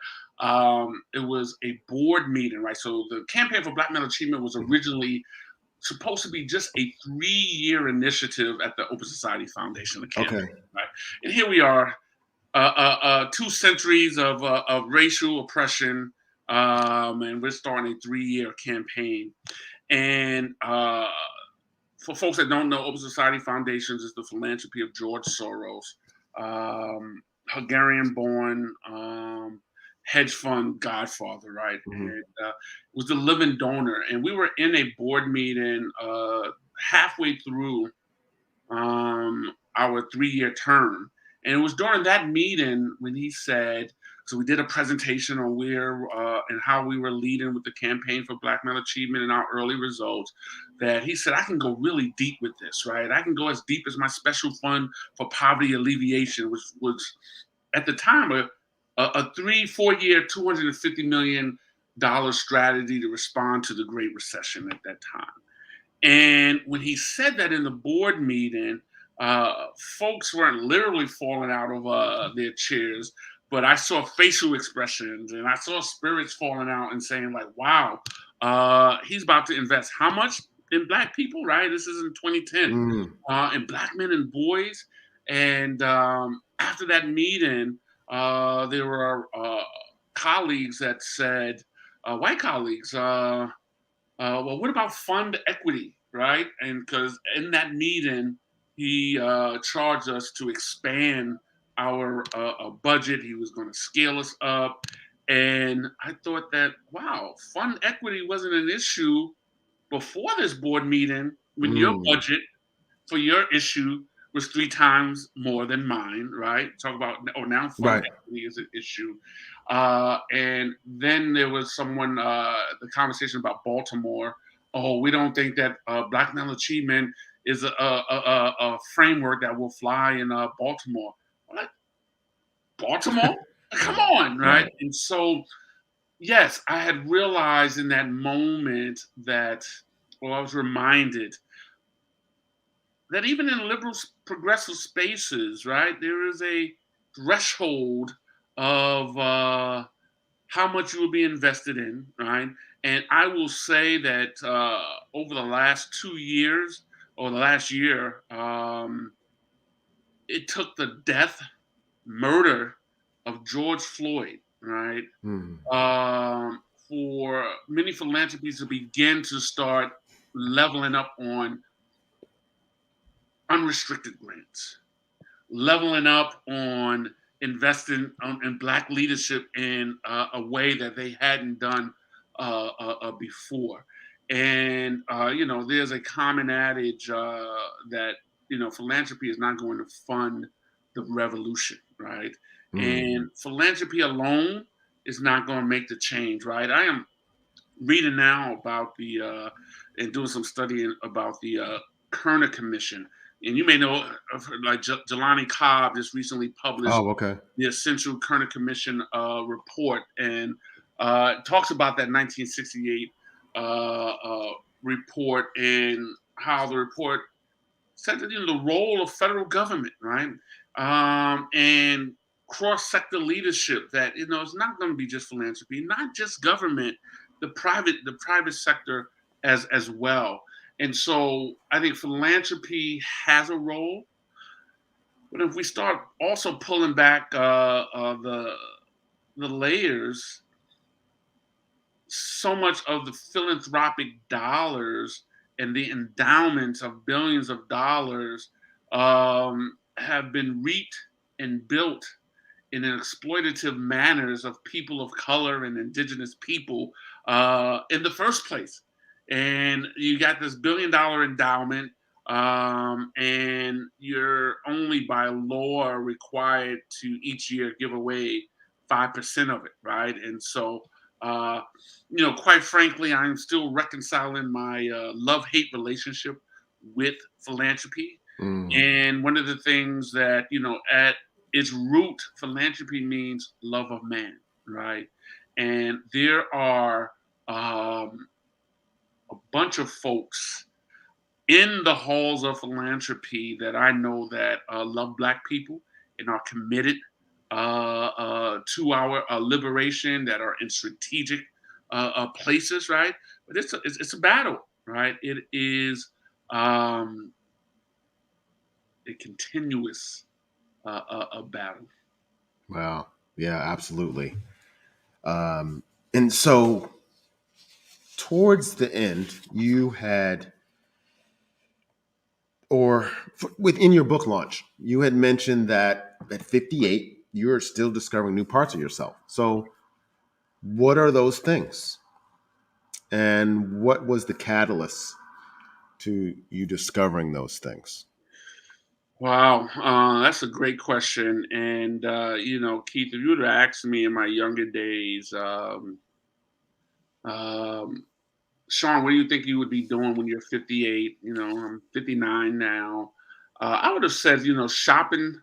S2: It was a board meeting, right? So the Campaign for Black Male Achievement was originally supposed to be just a 3-year initiative at the Open Society Foundation, the campaign,
S1: Okay.
S2: right? And here we are, 2 centuries of racial oppression, and we're starting a 3-year campaign. And for folks that don't know, Open Society Foundations is the philanthropy of George Soros, Hungarian-born hedge fund godfather, right?
S1: Mhm.
S2: And was the living donor. And we were in a board meeting halfway through our 3-year term. And it was during that meeting when he said, so we did a presentation on where and how we were leading with the campaign for Black Male Achievement and our early results, that he said, I can go really deep with this, right? I can go as deep as my special fund for poverty alleviation, which was at the time a 3-4 year, $250 million strategy to respond to the Great Recession at that time. And when he said that in the board meeting, folks weren't literally falling out of their chairs, but I saw facial expressions and I saw spirits falling out and saying, like, wow, he's about to invest how much in Black people, right? This is in 2010,
S1: Mm.
S2: in Black men and boys. And after that meeting, there were colleagues that said, white colleagues, well, what about fund equity, right? And because in that meeting, he charged us to expand our budget. He was going to scale us up. And I thought that, wow, fund equity wasn't an issue before this board meeting when your
S1: Mm,
S2: budget for your issue was three times more than mine, right? Talk about, oh, now fund
S1: right.
S2: equity is an issue. And then there was someone, the conversation about Baltimore. Oh, we don't think that Black male achievement is a framework that will fly in Baltimore. What? Baltimore? Come on, right?
S1: Right.
S2: And so, yes, I had realized in that moment that, well, I was reminded that even in liberal progressive spaces, right, there is a threshold of how much you will be invested in, right? And I will say that over the last 2 years or the last year, it took the death, murder of George Floyd, right,
S1: Mm,
S2: for many philanthropies to begin to start leveling up on unrestricted grants, leveling up on investing in black leadership in a way that they hadn't done before. And there's a common adage that philanthropy is not going to fund the revolution, right?
S1: mm.
S2: And philanthropy alone is not going to make the change, right? I am reading now about the and doing some studying about the Kerner Commission, and you may know of her, like Jelani Cobb just recently published
S1: Oh, okay.
S2: the Essential Kerner Commission report, and it talks about that 1968 report and how the report said that the role of federal government, right, and cross-sector leadership that it's not going to be just philanthropy, not just government, the private sector as well. And so I think philanthropy has a role, but if we start also pulling back the layers, so much of the philanthropic dollars and the endowments of billions of dollars have been reaped and built in an exploitative manners of people of color and indigenous people in the first place. And you got this $1 billion endowment, and you're only by law required to each year give away 5% of it, right? And so, uh, quite frankly, I'm still reconciling my love-hate relationship with philanthropy.
S1: Mm,
S2: And one of the things that, at its root, philanthropy means love of man, right? And there are a bunch of folks in the halls of philanthropy that I know that love Black people and are committed to our liberation, that are in strategic places, right? But it's a battle, right? It is um, a continuous a battle.
S1: wow. Yeah, absolutely. And so towards the end, you had, or within your book launch, you had mentioned that at 58, you're still discovering new parts of yourself. So, what are those things? And what was the catalyst to you discovering those things?
S2: Wow, that's a great question. And Keith, if you would have asked me in my younger days, um, Sean, what do you think you would be doing when you're 58? I'm 59 now. I would have said, shopping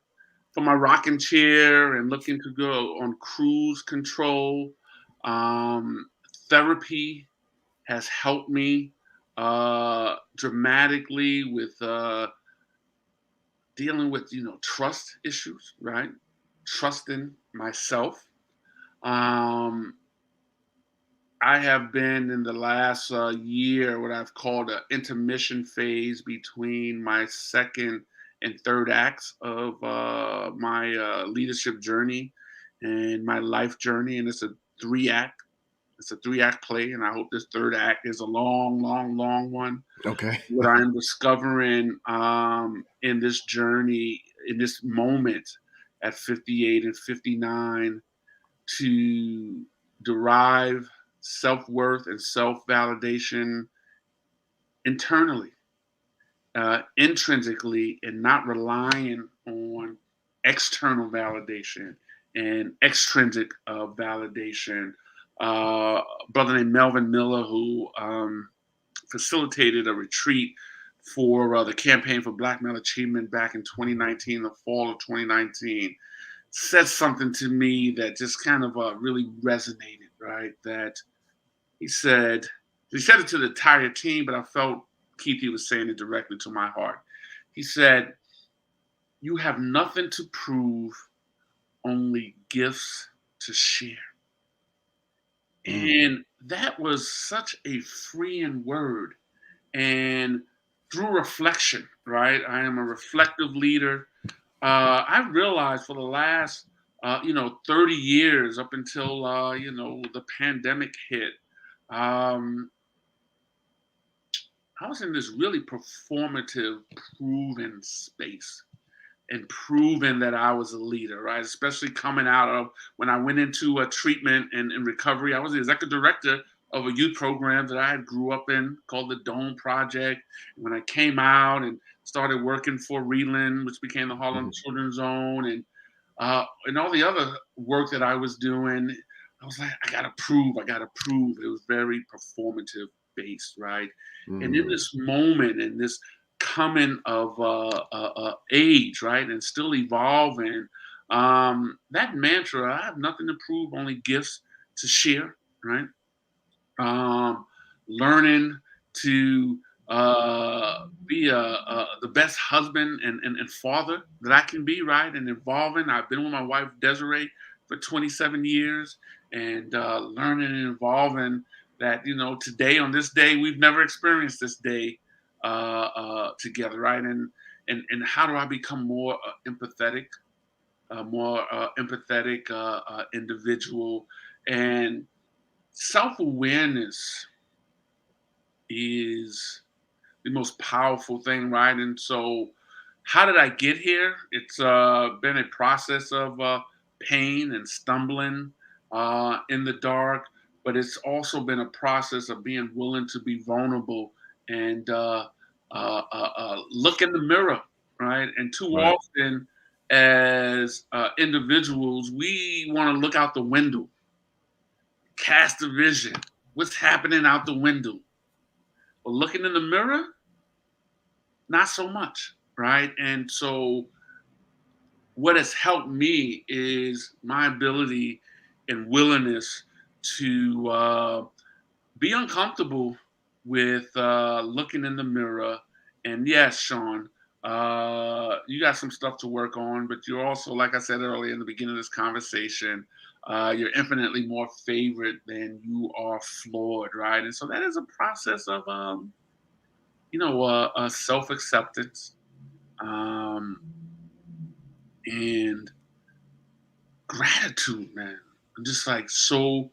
S2: for my rocking chair and looking to go on cruise control. Um, Therapy has helped me dramatically with dealing with trust issues, right? Trusting myself. Um, I have been in the last year what I've called an intermission phase between my second and third acts of my leadership journey and my life journey, and it's a 3 act. It's a 3-act play, and I hope this third act is a long, long, long one.
S1: Okay.
S2: What I'm discovering in this journey, in this moment at 58 and 59, to derive self worth and self validation internally, intrinsically, and not relying on external validation and extrinsic validation. A brother named Melvin Miller, who facilitated a retreat for the campaign for Black Male Achievement back in 2019, the fall of 2019, said something to me that just kind of really resonated, right? That he said, he said it to the entire team, but I felt Keith, he was saying it directly to my heart. He said, "You have nothing to prove, only gifts to share."
S1: Mm.
S2: And that was such a freeing word. And through reflection, right? I am a reflective leader. I realized for the last, 30 years up until, the pandemic hit, um, I was in this really performative, proven space and proving that I was a leader, right? Especially coming out of when I went into a treatment and recovery. I was the executive director of a youth program that I had grew up in called the Dome Project. When I came out and started working for Reland, which became the Harlem
S1: Mhm.
S2: Children's Zone, and all the other work that I was doing, I was like, I gotta prove, I gotta prove. It was very performative based, right? And in
S1: Mm.
S2: this moment, in this coming of age, right, and still evolving, that mantra, I have nothing to prove, only gifts to share, right? um, Learning to be the best husband and father that I can be, right? And evolving. I've been with my wife Desiree for 27 years, and learning and evolving that today on this day we've never experienced this day together, right? And how do I become more empathetic, more empathetic individual, and self awareness is the most powerful thing, right? And so, how did I get here? It's been a process of pain and stumbling in the dark, but it's also been a process of being willing to be vulnerable and look in the mirror, right? And too
S1: Right.
S2: often, as individuals, we want to look out the window, cast a vision. What's happening out the window? But looking in the mirror, not so much, right? And so, what has helped me is my ability and willingness to be uncomfortable with looking in the mirror. And yes, Sean, you got some stuff to work on, but you're also, like I said earlier in the beginning of this conversation, you're infinitely more favored than you are flawed, right? And so that is a process of, self acceptance, um, and gratitude, man. I'm just like so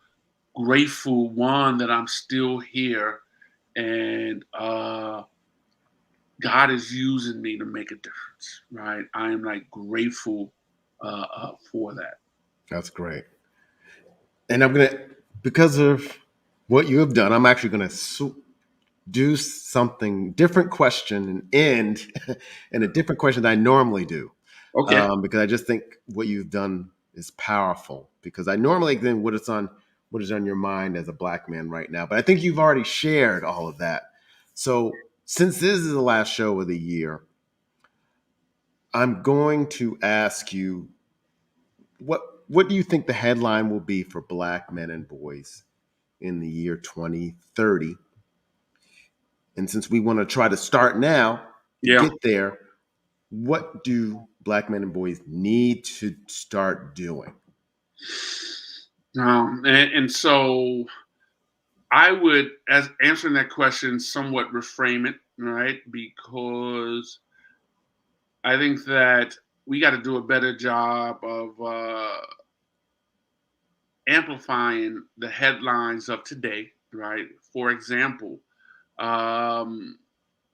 S2: grateful, one, that I'm still here, and God is using me to make a difference, right? I am like grateful for that.
S1: That's great. And I'm gonna, because of what you have done, I'm actually gonna do something different question and end in a different question than I normally do,
S2: Okay.
S1: because I just think what you've done is powerful. Because I normally then what is on your mind as a Black man right now, but I think you've already shared all of that. So since this is the last show of the year, I'm going to ask you what do you think the headline will be for Black men and boys in the year 2030? And since we want to try to start now to
S2: Yeah.
S1: get there, what do Black men and boys need to start doing?
S2: And so I would, as answering that question, somewhat reframe it, right? Because I think that we got to do a better job of amplifying the headlines of today, right? For example, um,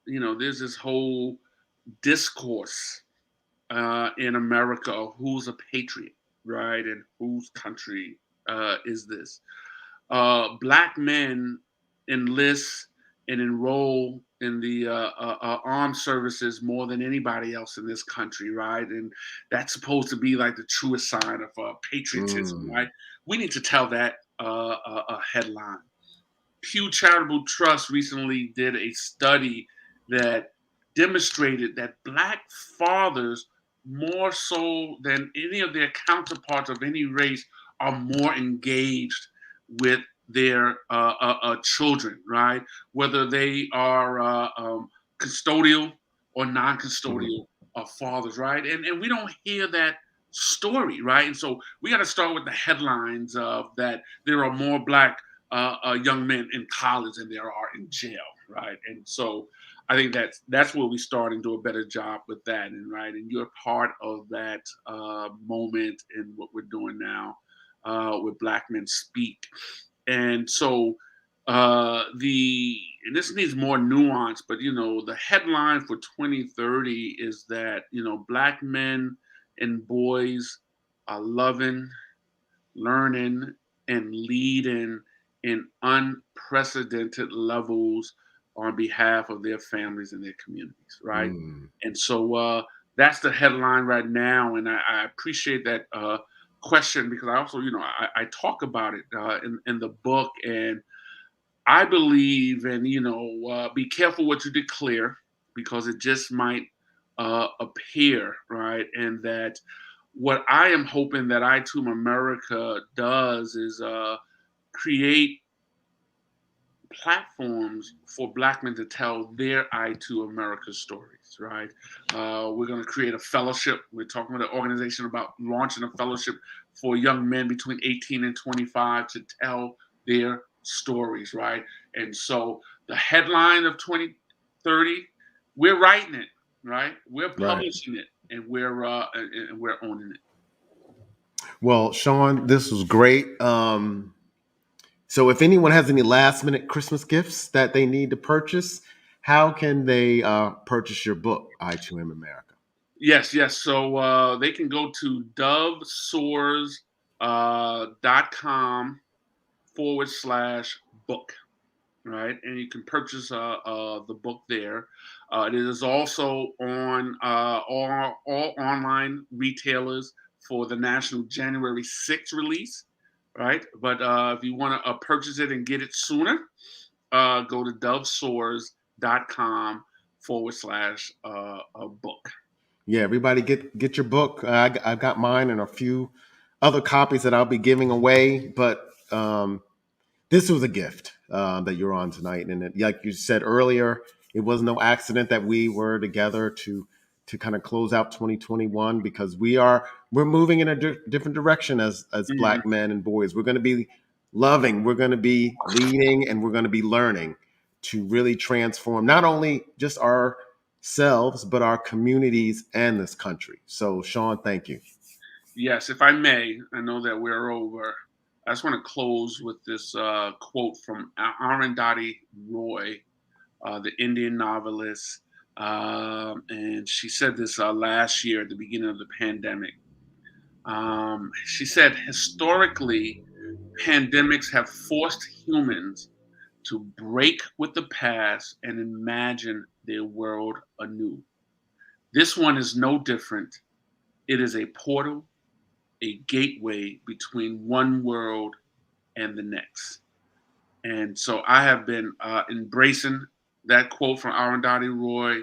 S2: there's this whole discourse in America of who's a patriot, right? And whose country is this? Black men enlist and enroll in the armed services more than anybody else in this country, right? And that's supposed to be like the truest sign of patriotism,
S1: Mm,
S2: right? We need to tell that headline. Pew Charitable Trust recently did a study that demonstrated that Black fathers, more so than any of their counterparts of any race, are more engaged with their children, right? Whether they are custodial or non
S1: mhm,
S2: custodial fathers, right? And we don't hear that story, right? And so we got to start with the headlines of that there are more Black young men in college than there are in jail, right? And so I think that's where we start and do a better job with that, and right, and you're part of that moment in what we're doing now with Black Men Speak, and so the and this needs more nuance, but the headline for 2030 is that Black men and boys are loving, learning, and leading in unprecedented levels on behalf of their families and their communities, right?
S1: mm.
S2: And so that's the headline right now, and I appreciate that question because I also, I talk about it in the book, and I believe, and be careful what you declare because it just might appear, right, and that what I am hoping that I Too America does is create platforms for Black men to tell their I Too America stories, right? We're going to create a fellowship. We're talking with an organization about launching a fellowship for young men between 18 and 25 to tell their stories, right? And so the headline of 2030, we're writing it, right? We're
S1: Right.
S2: publishing it, and we're owning it.
S1: Well, Sean, this was great. So if anyone has any last minute Christmas gifts that they need to purchase, how can they purchase your book, I Too Am America?
S2: Yes, yes. So they can go to dovesoars.com /book, right? And you can purchase the book there. It is also on all online retailers for the national January 6th release, right? But if you want to purchase it and get it sooner, go to dovesoars.com /book.
S1: Yeah, everybody get your book. I've got mine and a few other copies that I'll be giving away. But this was a gift that you're on tonight, and like you said earlier, it was no accident that we were together to kind of close out 2021 because we're moving in a different direction as
S2: Mhm.
S1: Black men and boys. We're going to be loving, we're going to be leading, and we're going to be learning to really transform not only just ourselves but our communities and this country. So, Sean, thank you.
S2: Yes, if I may, I know that we're over. I just want to close with this quote from Arundhati Roy, the Indian novelist. And she said this last year at the beginning of the pandemic. She said, historically, pandemics have forced humans to break with the past and imagine their world anew. This one is no different. It is a portal, a gateway between one world and the next. And so I have been embracing that quote from Arundhati Roy,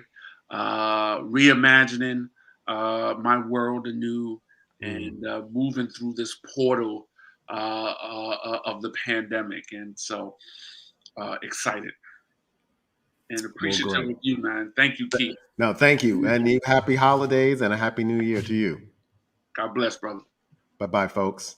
S2: reimagining my world anew,
S1: Mm.
S2: and moving through this portal of the pandemic. And so excited and
S1: Well,
S2: appreciative
S1: great.
S2: of you, man. Thank you, Keith.
S1: No, thank you, and happy holidays and a happy new year to you.
S2: God bless, brother.
S1: Bye bye, folks.